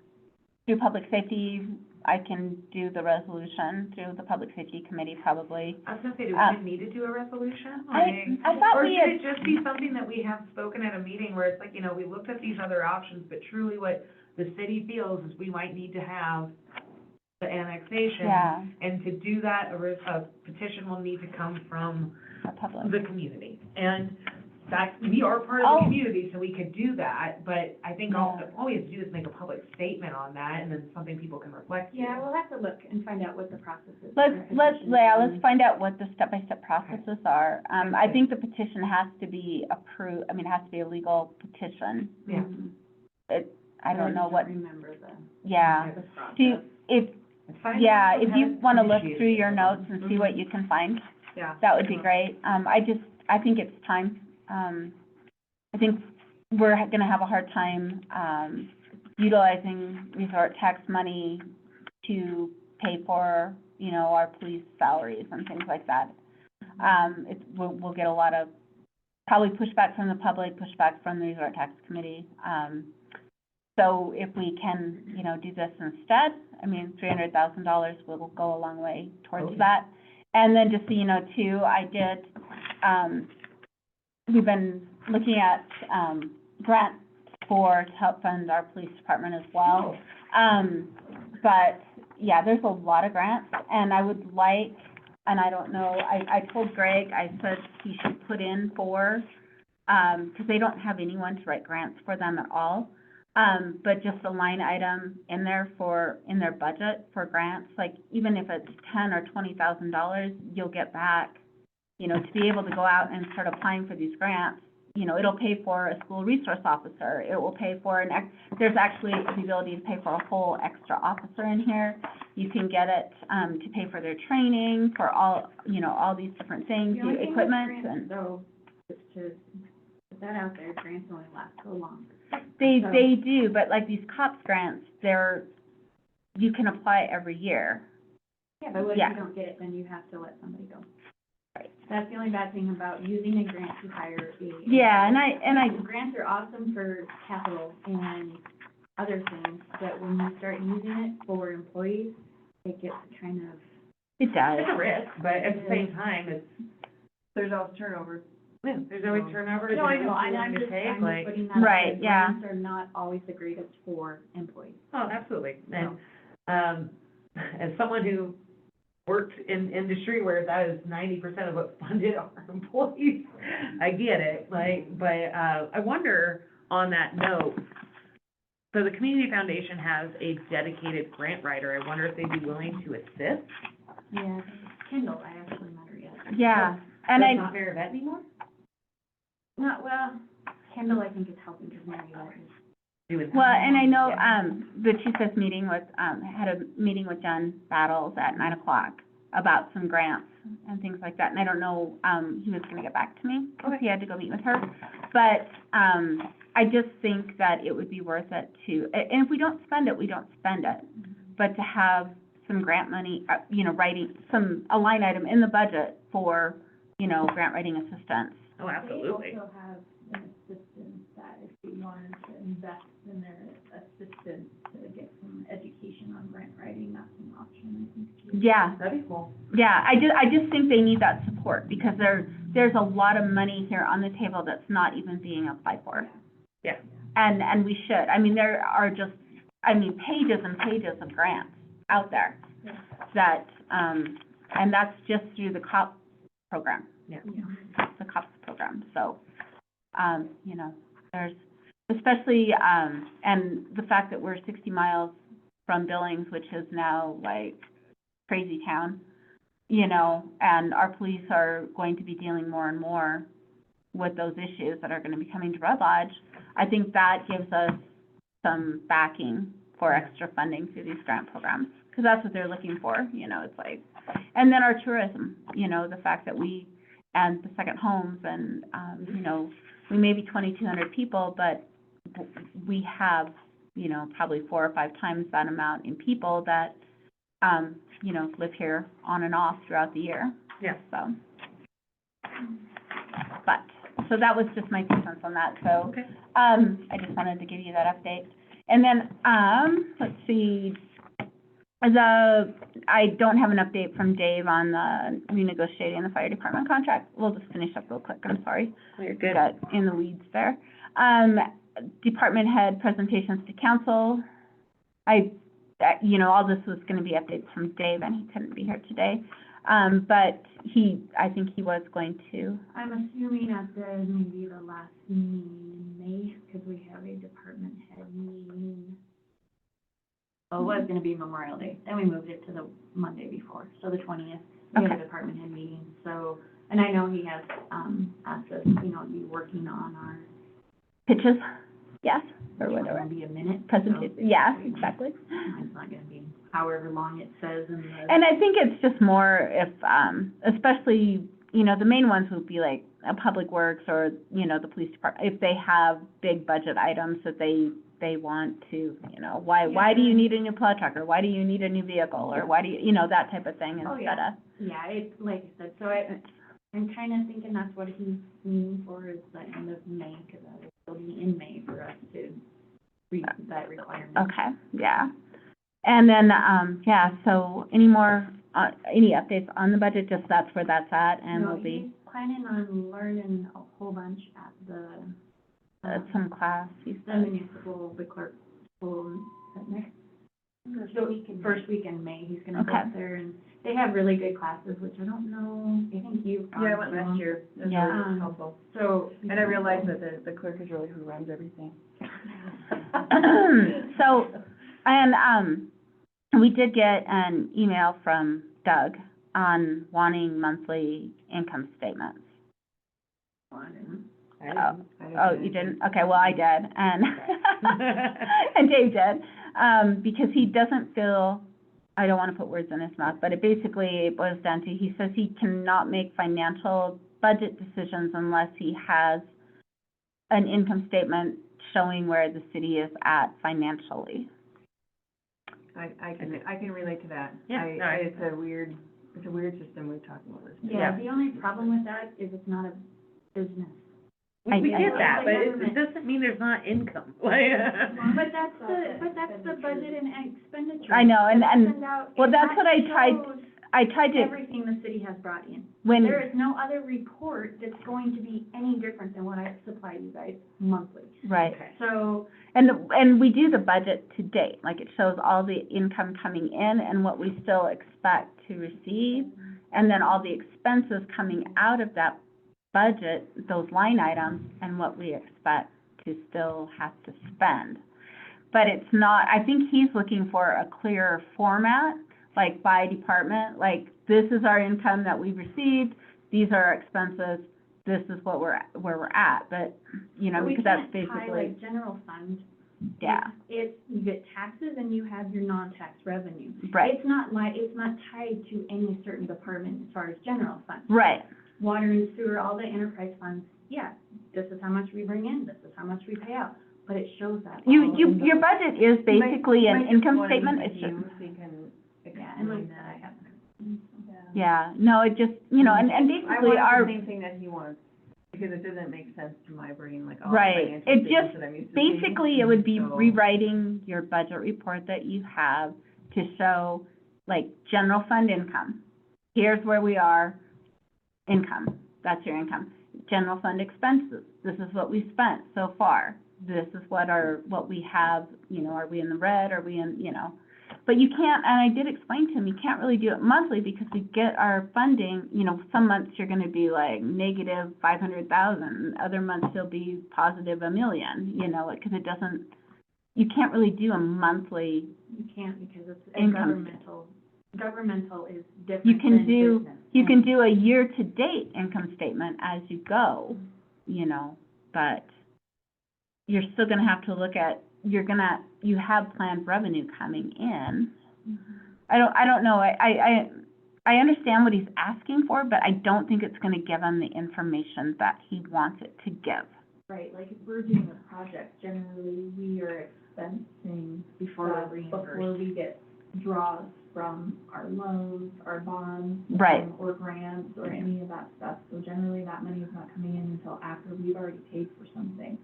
do public safety, I can do the resolution through the public safety committee probably. I was gonna say, do we need to do a resolution? I thought Or we should had, it just be something that we have spoken at a meeting where it's like, you know, we looked at these other options, but truly what the city feels is we might need to have the annexation. yeah, And to do that, a petition will need to come from the public. the community. And that, we are part of Oh. the community, so we could do that, but I think all Yeah. we have to do is make a public statement on that, and then something people can reflect to. Yeah, we'll have to look and find out what the process is. Let's find out what the step-by-step processes are. I think the petition has to be approved, I mean, it has to be a legal petition. Yeah. I don't know what, Remember the yeah. process. Do you, if, It's fine. yeah, We'll if have you it wanna look initiated. through your notes and see what you can find, Yeah. that would be great. I think it's time. I think we're gonna have a hard time, utilizing resort tax money to pay for, you know, our police salaries and things like that. We'll get a lot of, probably pushback from the public, pushback from the resort tax committee. So if we can, you know, do this instead, I mean, $300,000 will go a long way towards that. And then just so you know too, I did, we've been looking at, grants to help fund our police department as well. but, yeah, there's a lot of grants, and I would like, and I don't know, I told Greg, I said he should put in for, 'cause they don't have anyone to write grants for them at all. But just a line item in there in their budget for grants, like, even if it's $10,000 or $20,000, you'll get back, you know, to be able to go out and start applying for these grants. You know, it'll pay for a school resource officer, it will pay for there's actually the ability to pay for a whole extra officer in here. You can get it, to pay for their training, for all, you know, all these different things, The only the thing with equipment grants, and. though, is to put that out there, grants only last so long. They So- do, but like these COPS grants, you can apply every year. Yeah, but what if Yeah. you don't get it, then you have to let somebody go. Right. That's the only bad thing about using a grant to hire a. Yeah, and I, Grants are awesome for capital and other things, but when you start using it for employees, it gets kind of, it does. It's a risk, but at the same time, it's, There's always turnover. yeah, there's always turnover. no, I there's know, always I'm just mistake, like- putting that out Right, there. yeah. Grants are not always the greatest for employees. Oh, absolutely. And, as someone who worked in industry where that is 90% of what's funded are employees, I get it, like, but, I wonder, on that note, so the Community Foundation has a dedicated grant writer. I wonder if they'd be willing to assist? Yeah, Kendall, I actually met her yet. Yeah, and That's I, not Mary Beth anymore? Not, well, Kendall, I think is helping, because Mary Beth is. Doing that? well, and I know, Yeah. the chief's meeting with, had a meeting with Jen Battles at 9:00 about some grants and things like that, and I don't know, he was gonna get back to me, 'cause he had to go meet with her. But, I just think that it would be worth it to, and if we don't spend it, we don't spend it. But to have some grant money, you know, a line item in the budget for, you know, grant writing assistance. Oh, absolutely. They also have an assistant that if you wanted to invest in their assistant to get some education on grant writing, that's an option, I think, too. Yeah, That'd be cool. yeah, I just think they need that support, because there's a lot of money here on the table that's not even being applied for. Yeah. And we should, I mean, there are just, I mean, pages and pages of grants out there Yeah. that, and that's just through the COP program, Yeah. the COPS program, so, you know, there's, especially, and the fact that we're 60 miles from Billings, which is now like crazy town, you know, and our police are going to be dealing more and more with those issues that are gonna be coming to Red Lodge. I think that gives us some backing for extra funding through these grant programs, because that's what they're looking for, you know, it's like, and then our tourism, you know, the fact that and the second homes, and, you know, we may be 2,200 people, but we have, you know, probably 4 or 5 times that amount in people that, you know, live here on and off throughout the year. Yeah. So, so that was just my 2 cents on that, so. Okay. I just wanted to give you that update. And then, let's see, I don't have an update from Dave on the renegotiating the fire department contract. We'll just finish up real quick, I'm sorry. You're good. Got in the weeds there. Department head presentations to council. You know, all this was gonna be updates from Dave, and he couldn't be here today. But I think he was going to. I'm assuming at maybe the last meeting in May, because we have a department head meeting. Well, it was gonna be Memorial Day, then we moved it to the Monday before, so the 20th. We had a Okay. department head meeting, so, and I know he has, asked us, you know, to be working on our, Pitches, yes, or it's whatever. gonna be a minute. Presentation, yeah, exactly. It's not gonna be however long it says in the. And I think it's just more if, especially, you know, the main ones would be like Public Works or, you know, the police department, if they have big budget items that they want to, you know, why do you need a new plow truck, or why do you need a new vehicle, or why do you know, that type of thing Oh, instead of. Yeah, it's, like I said, so I'm kinda thinking that's what he's meaning for, is the end of May, because that will still be in May for us to read that requirement. Okay, yeah. And then, yeah, so any updates on the budget, just that's where that's at, and No, we'll be he's planning on learning a whole bunch at the, at some class, he the said. municipal, the clerk school, at next First week in May, he's gonna go Okay. up there, and they have really good classes, which I don't know, I think you've gone Yeah, I went to last them. year, it was Yeah. really helpful. So. And I realized that the clerk is really who runs everything. So, and, we did get an email from Doug on wanting monthly income statements. Oh, you didn't? Okay, well, I did, and, and Dave did, because he doesn't feel, I don't wanna put words in his mouth, but it basically boils down to, he says he cannot make financial budget decisions unless he has an income statement showing where the city is at financially. I can relate to that. Yeah. It's a weird system, we've talked about this. Yeah, the only problem with that is it's not a business. I- We I- get that, but Government. it doesn't mean there's not income, like. But that's the budget and expenditure. I know, and- That and- sends out- well, and that's that what shows I tried to, everything the city has brought in. when, There is no other report that's going to be any different than what I supply you guys monthly. right. So, And we do the budget to date, like it shows all the income coming in and what we still expect to receive, and then all the expenses coming out of that budget, those line items, and what we expect to still have to spend. But it's not, I think he's looking for a clearer format, like by department, like this is our income that we've received, these are our expenses, this is what where we're at, but, you know, we because that's can't tie basically, like general fund. yeah, It's, you get taxes and you have your non-tax revenue. right, It's not tied to any certain department as far as general fund. right. Water and sewer, all the enterprise funds, yeah, this is how much we bring in, this is how much we pay out, but it shows that. all in the- Your budget is basically an income statement, Might it's just just, wanna meet with you so you can Yeah, and like explain that, I that. have. yeah, no, it just, you know, and I basically want our, the same thing that he wants, because it doesn't make sense to my brain, like all the Right. financial It statements just- that I'm used to seeing. basically, it would be So- rewriting your budget report that you have to show, like, general fund income. Here's where we are, income, that's your income. General fund expenses, this is what we spent so far. This is what we have, you know, are we in the red, are we in, you know. But you can't, and I did explain to him, you can't really do it monthly because we get our funding, you know, some months you're gonna be like negative 500,000, other months you'll be positive 1 million, you know, because it doesn't, you can't really do a monthly, You can't because it's a Income. governmental is different you can than do, business. you can do a year-to-date income statement as you go, you know, but you're still gonna have to look at, you have planned revenue coming in. I don't know, I understand what he's asking for, but I don't think it's gonna give him the information that he wants it to give. Right, like if we're doing a project, generally we are expensing Before we're stuff reimbursed. before we get draws from our loans, our bonds. Right. Or grants or any of that stuff. So generally that money is not coming in until after we've already paid for something.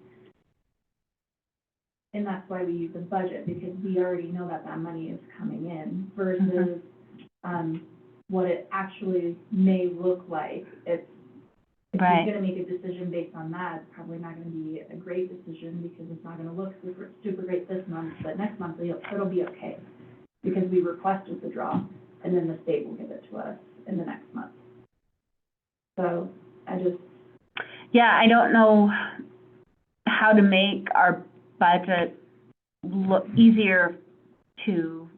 And that's why we use a budget, because we already know that that money is coming in versus, what it actually may look like. If Right. he's gonna make a decision based on that, it's probably not gonna be a great decision because it's not gonna look super great this month, but next month it'll be okay. Because we requested the draw, and then the state will give it to us in the next month. So, Yeah, I don't know how to make our budget look easier to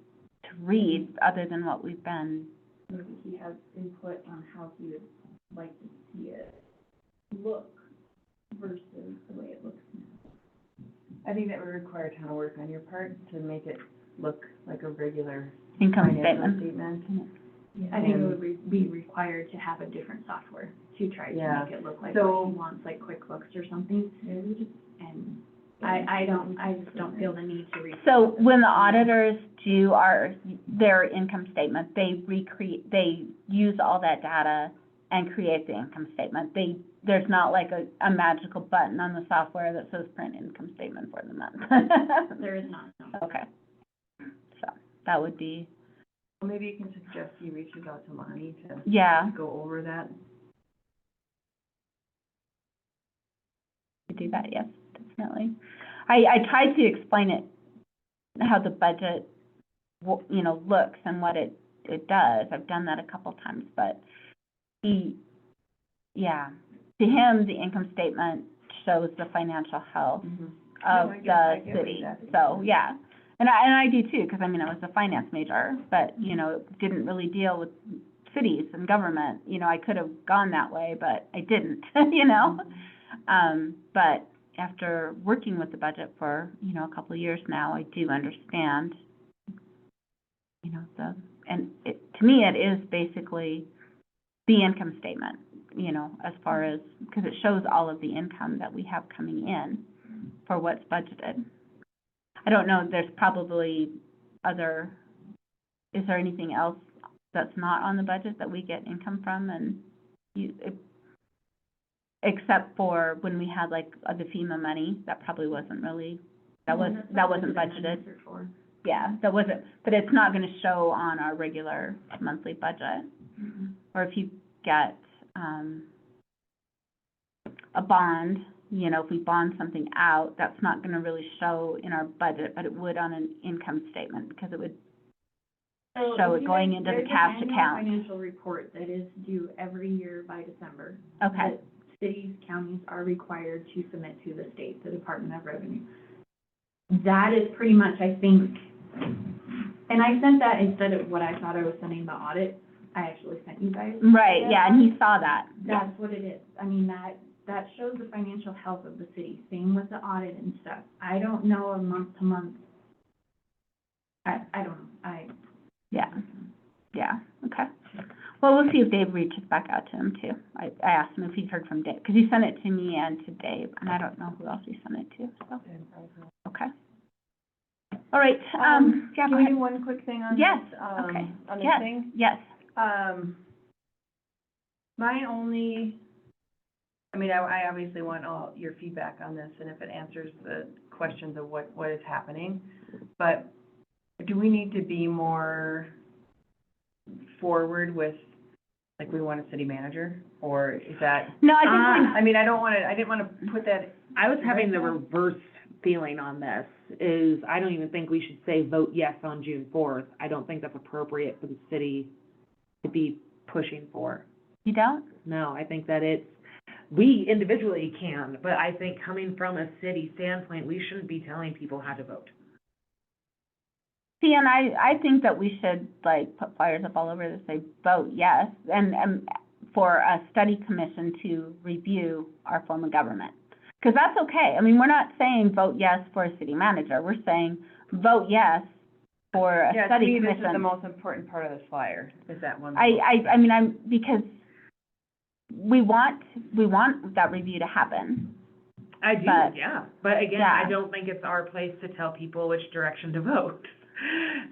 read, other than what we've been, maybe he has input on how he would like to see it look versus the way it looks now. I think that would require a ton of work on your part to make it look like a regular income financial statement. statement. I think it would be required to have a different software to try to Yeah. make it look like So- what he wants, like QuickBooks or something. And I just don't feel the need to So when the auditors do their income statement, they use all that data and create the income statement. There's not like a magical button on the software that says print income statement for the month. There is not, no. Okay. So, that would be, Well, maybe you can suggest he reaches out to Lonnie to yeah, go over that. to do that, yes, definitely. I tried to explain it, how the budget you know, looks and what it does. I've done that a couple times, but to him, the income statement shows the financial health of I get the what city. you're saying. So, yeah. And I do too, because I mean, I was a finance major, but, you know, didn't really deal with cities and government. You know, I could have gone that way, but I didn't, you know? But after working with the budget for, you know, a couple of years now, I do understand, you know, and to me, it is basically the income statement, you know, as far as, because it shows all of the income that we have coming in for what's budgeted. I don't know, there's probably is there anything else that's not on the budget that we get income from, and except for when we had like the FEMA money, that probably wasn't really, that wasn't budgeted. Yeah, that wasn't, but it's not gonna show on our regular monthly budget. Or if you get, a bond, you know, if we bond something out, that's not gonna really show in our budget, but it would on an income statement, because it would show it going into the cash account. There's an annual financial report that is due every year by December. Okay, That cities, counties are required to submit to the state, the Department of Revenue. That is pretty much, I think, and I sent that instead of what I thought I was sending the audit, I actually sent you guys. right, yeah, and he saw that. That's what it is. I mean, that shows the financial health of the city, same with the audit and stuff. I don't know a month to month. I don't know, Yeah, okay. Well, we'll see if Dave reaches back out to him too. I asked him if he'd heard from Dave, because he sent it to me and to Dave, and I don't know who else he sent it to, so, okay. All right, yeah, Can go we ahead. do one quick thing on Yes, this, okay. on this Yes. thing? Yes, My only, I mean, I obviously want all your feedback on this, and if it answers the questions of what is happening, but do we need to be more forward with, like, we want a city manager, or is that, no, I think I mean, I didn't wanna put that, I was having the reverse feeling on this, is I don't even think we should say vote yes on June 4th. I don't think that's appropriate for the city to be pushing for. you don't? No, I think that we individually can, but I think coming from a city standpoint, we shouldn't be telling people how to vote. See, and I think that we should, like, put flyers up all over that say, vote yes, and for a study commission to review our form of government. Because that's okay. I mean, we're not saying vote yes for a city manager. We're saying vote yes for a yeah, to study me, this commission. is the most important part of this flyer, is that one. I mean, because we want that review to happen. I do, But- yeah, but again, Yeah. I don't think it's our place to tell people which direction to vote.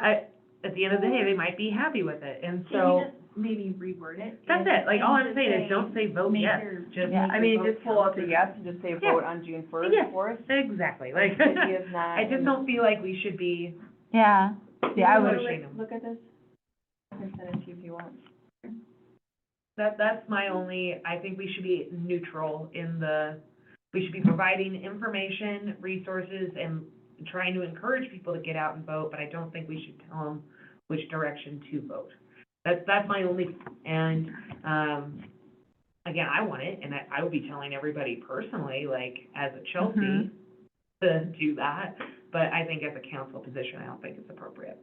At the end of the day, they might be happy with it, and Can so, you just maybe reword it? that's it, like, all I'm saying is, Just don't say vote make yes, your- just, Yeah. I mean, Vote just pull out the count. yes and just say Yeah. vote on June first Yes. for us. exactly, like, City is not. I just don't feel like we should be, Yeah, yeah, I would- would, pushing them. Look at this. I can send it to you if you want. that's my only, I think we should be neutral we should be providing information, resources, and trying to encourage people to get out and vote, but I don't think we should tell them which direction to vote. That's my only, and, again, I want it, and I would be telling everybody personally, like, as a Chelsea, Mhm. to do that, but I think as a council position, I don't think it's appropriate.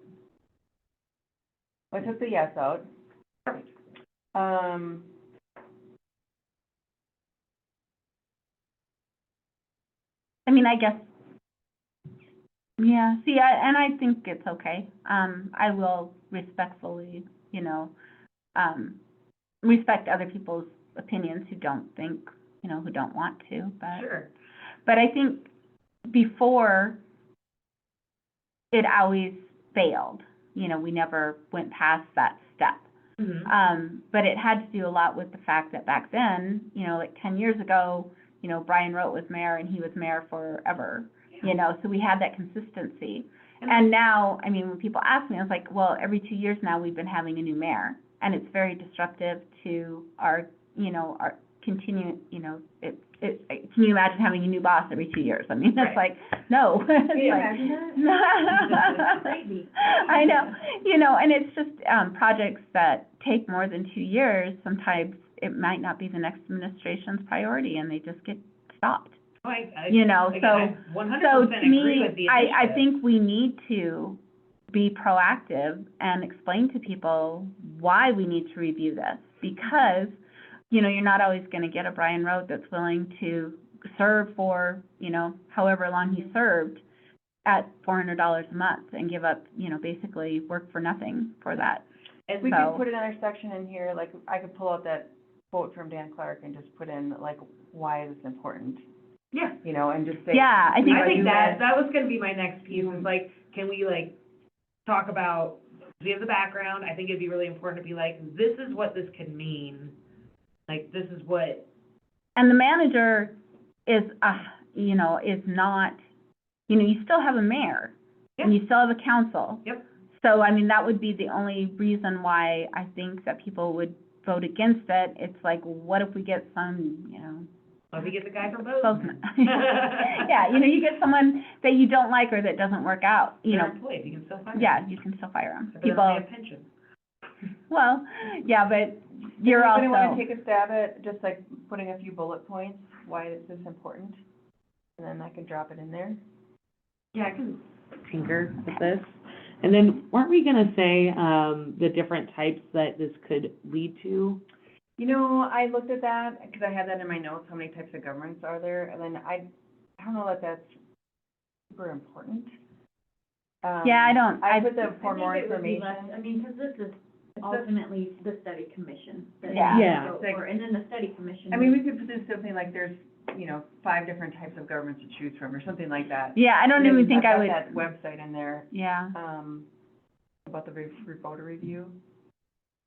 I took the yes out. I mean, I guess, yeah, see, I think it's okay. I will respectfully, you know, respect other people's opinions who don't think, you know, who don't want to, but. Sure. But I think before, it always failed. You know, we never went past that step. Mm-hmm. But it had to do a lot with the fact that back then, you know, like 10 years ago, you know, Brian Rote was mayor and he was mayor forever, you know, so we had that consistency. And now, I mean, when people ask me, I was like, well, every 2 years now, we've been having a new mayor. And it's very disruptive to our, you know, our continue, you know, can you imagine having a new boss every 2 years? I mean, that's Right. like, no. It's Can you like- imagine that? Crazy. I know, you know, and it's just, projects that take more than 2 years, sometimes it might not be the next administration's priority, and they just get stopped. You know, again, so- I 100% So to agree with me, the I initiative. think we need to be proactive and explain to people why we need to review this, because, you know, you're not always gonna get a Brian Road that's willing to serve for, you know, however long he served at $400 a month and give up, you know, basically work for nothing for that. And We So- could put another section in here, like, I could pull out that quote from Dan Clark and just put in, like, why is this important, Yeah. you know, and just say. Yeah, I think, I think do that that. was gonna be my next piece, is like, can we like talk about, we have the background, I think it'd be really important to be like, this is what this could mean. Like, this is what, and the manager is, you know, is not, you know, you still have a mayor, and you still have a council. Yep. So, I mean, that would be the only reason why I think that people would vote against it. It's like, what if we get some, you know, let me get the guy from both. spokesman? Yeah, you know, you get someone that you don't like or that doesn't work out, you They're know, employed, you can still fire them. yeah, you can still fire them. But they People, don't pay a pension. well, yeah, but you're Does anybody wanna also, take a stab at just like putting a few bullet points, why is this important? And then I can drop it in there. Yeah, I can tinker with this. And then, weren't we gonna say, the different types that this could lead to? You know, I looked at that, because I had that in my notes, how many types of governments are there, and then I don't know that that's super important. yeah, I put the for more I think it would be information. less, I mean, because this is ultimately the study commission. that Yeah. we Yeah. vote for, and then the study commission. I mean, we could put this something like there's, you know, 5 different types of governments to choose from, or something like that. yeah, I don't even think I would, I've got that website in there, yeah. about the voter review.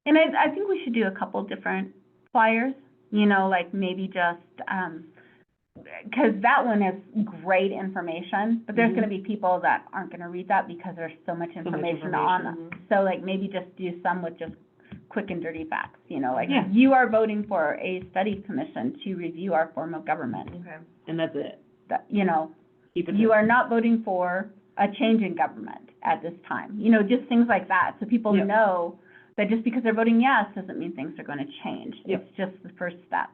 And I think we should do a couple different flyers, you know, like maybe just, 'cause that one is great information, but there's Mhm. gonna be people that aren't gonna read that because there's so much much information on information. it. So like maybe just do some with just quick and dirty facts, you know, like Yeah. you are voting for a study commission to review our form of government. Okay. And that's it. That, you know, Keep it. you are not voting for a change in government at this time. You know, just things like that, so people Yep. know that just because they're voting yes doesn't mean things are gonna change. Yep. It's just the first step.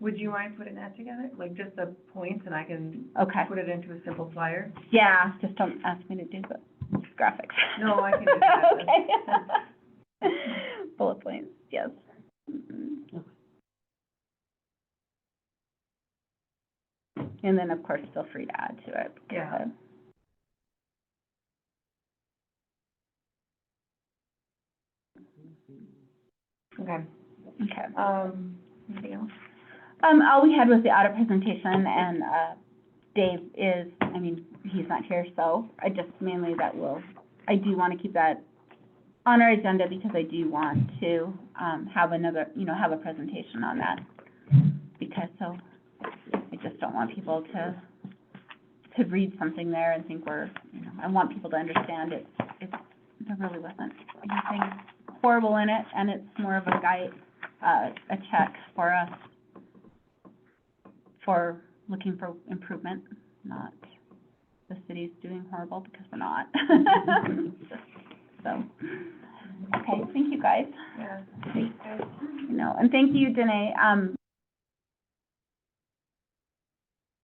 Would you mind putting that together, like just the points, and I can Okay, put it into a simple flyer? yeah, just don't ask me to do the graphics. No, I can do that. Okay. Bullet points, yes. Mhm. And then, of course, feel free to add to it. Yeah. Okay, Okay. anything else? All we had was the audit presentation, and, Dave is, I mean, he's not here, so I just mainly I do want to keep that on our agenda because I do want to, have another, you know, have a presentation on that. Because, so, I just don't want people to read something there and think we're, you know, I want people to understand there really wasn't anything horrible in it, and it's more of a guide, a check for us for looking for improvement, not the city's doing horrible, because we're not. So, okay, thank you, guys. Yeah. You know, and thank you, Danae.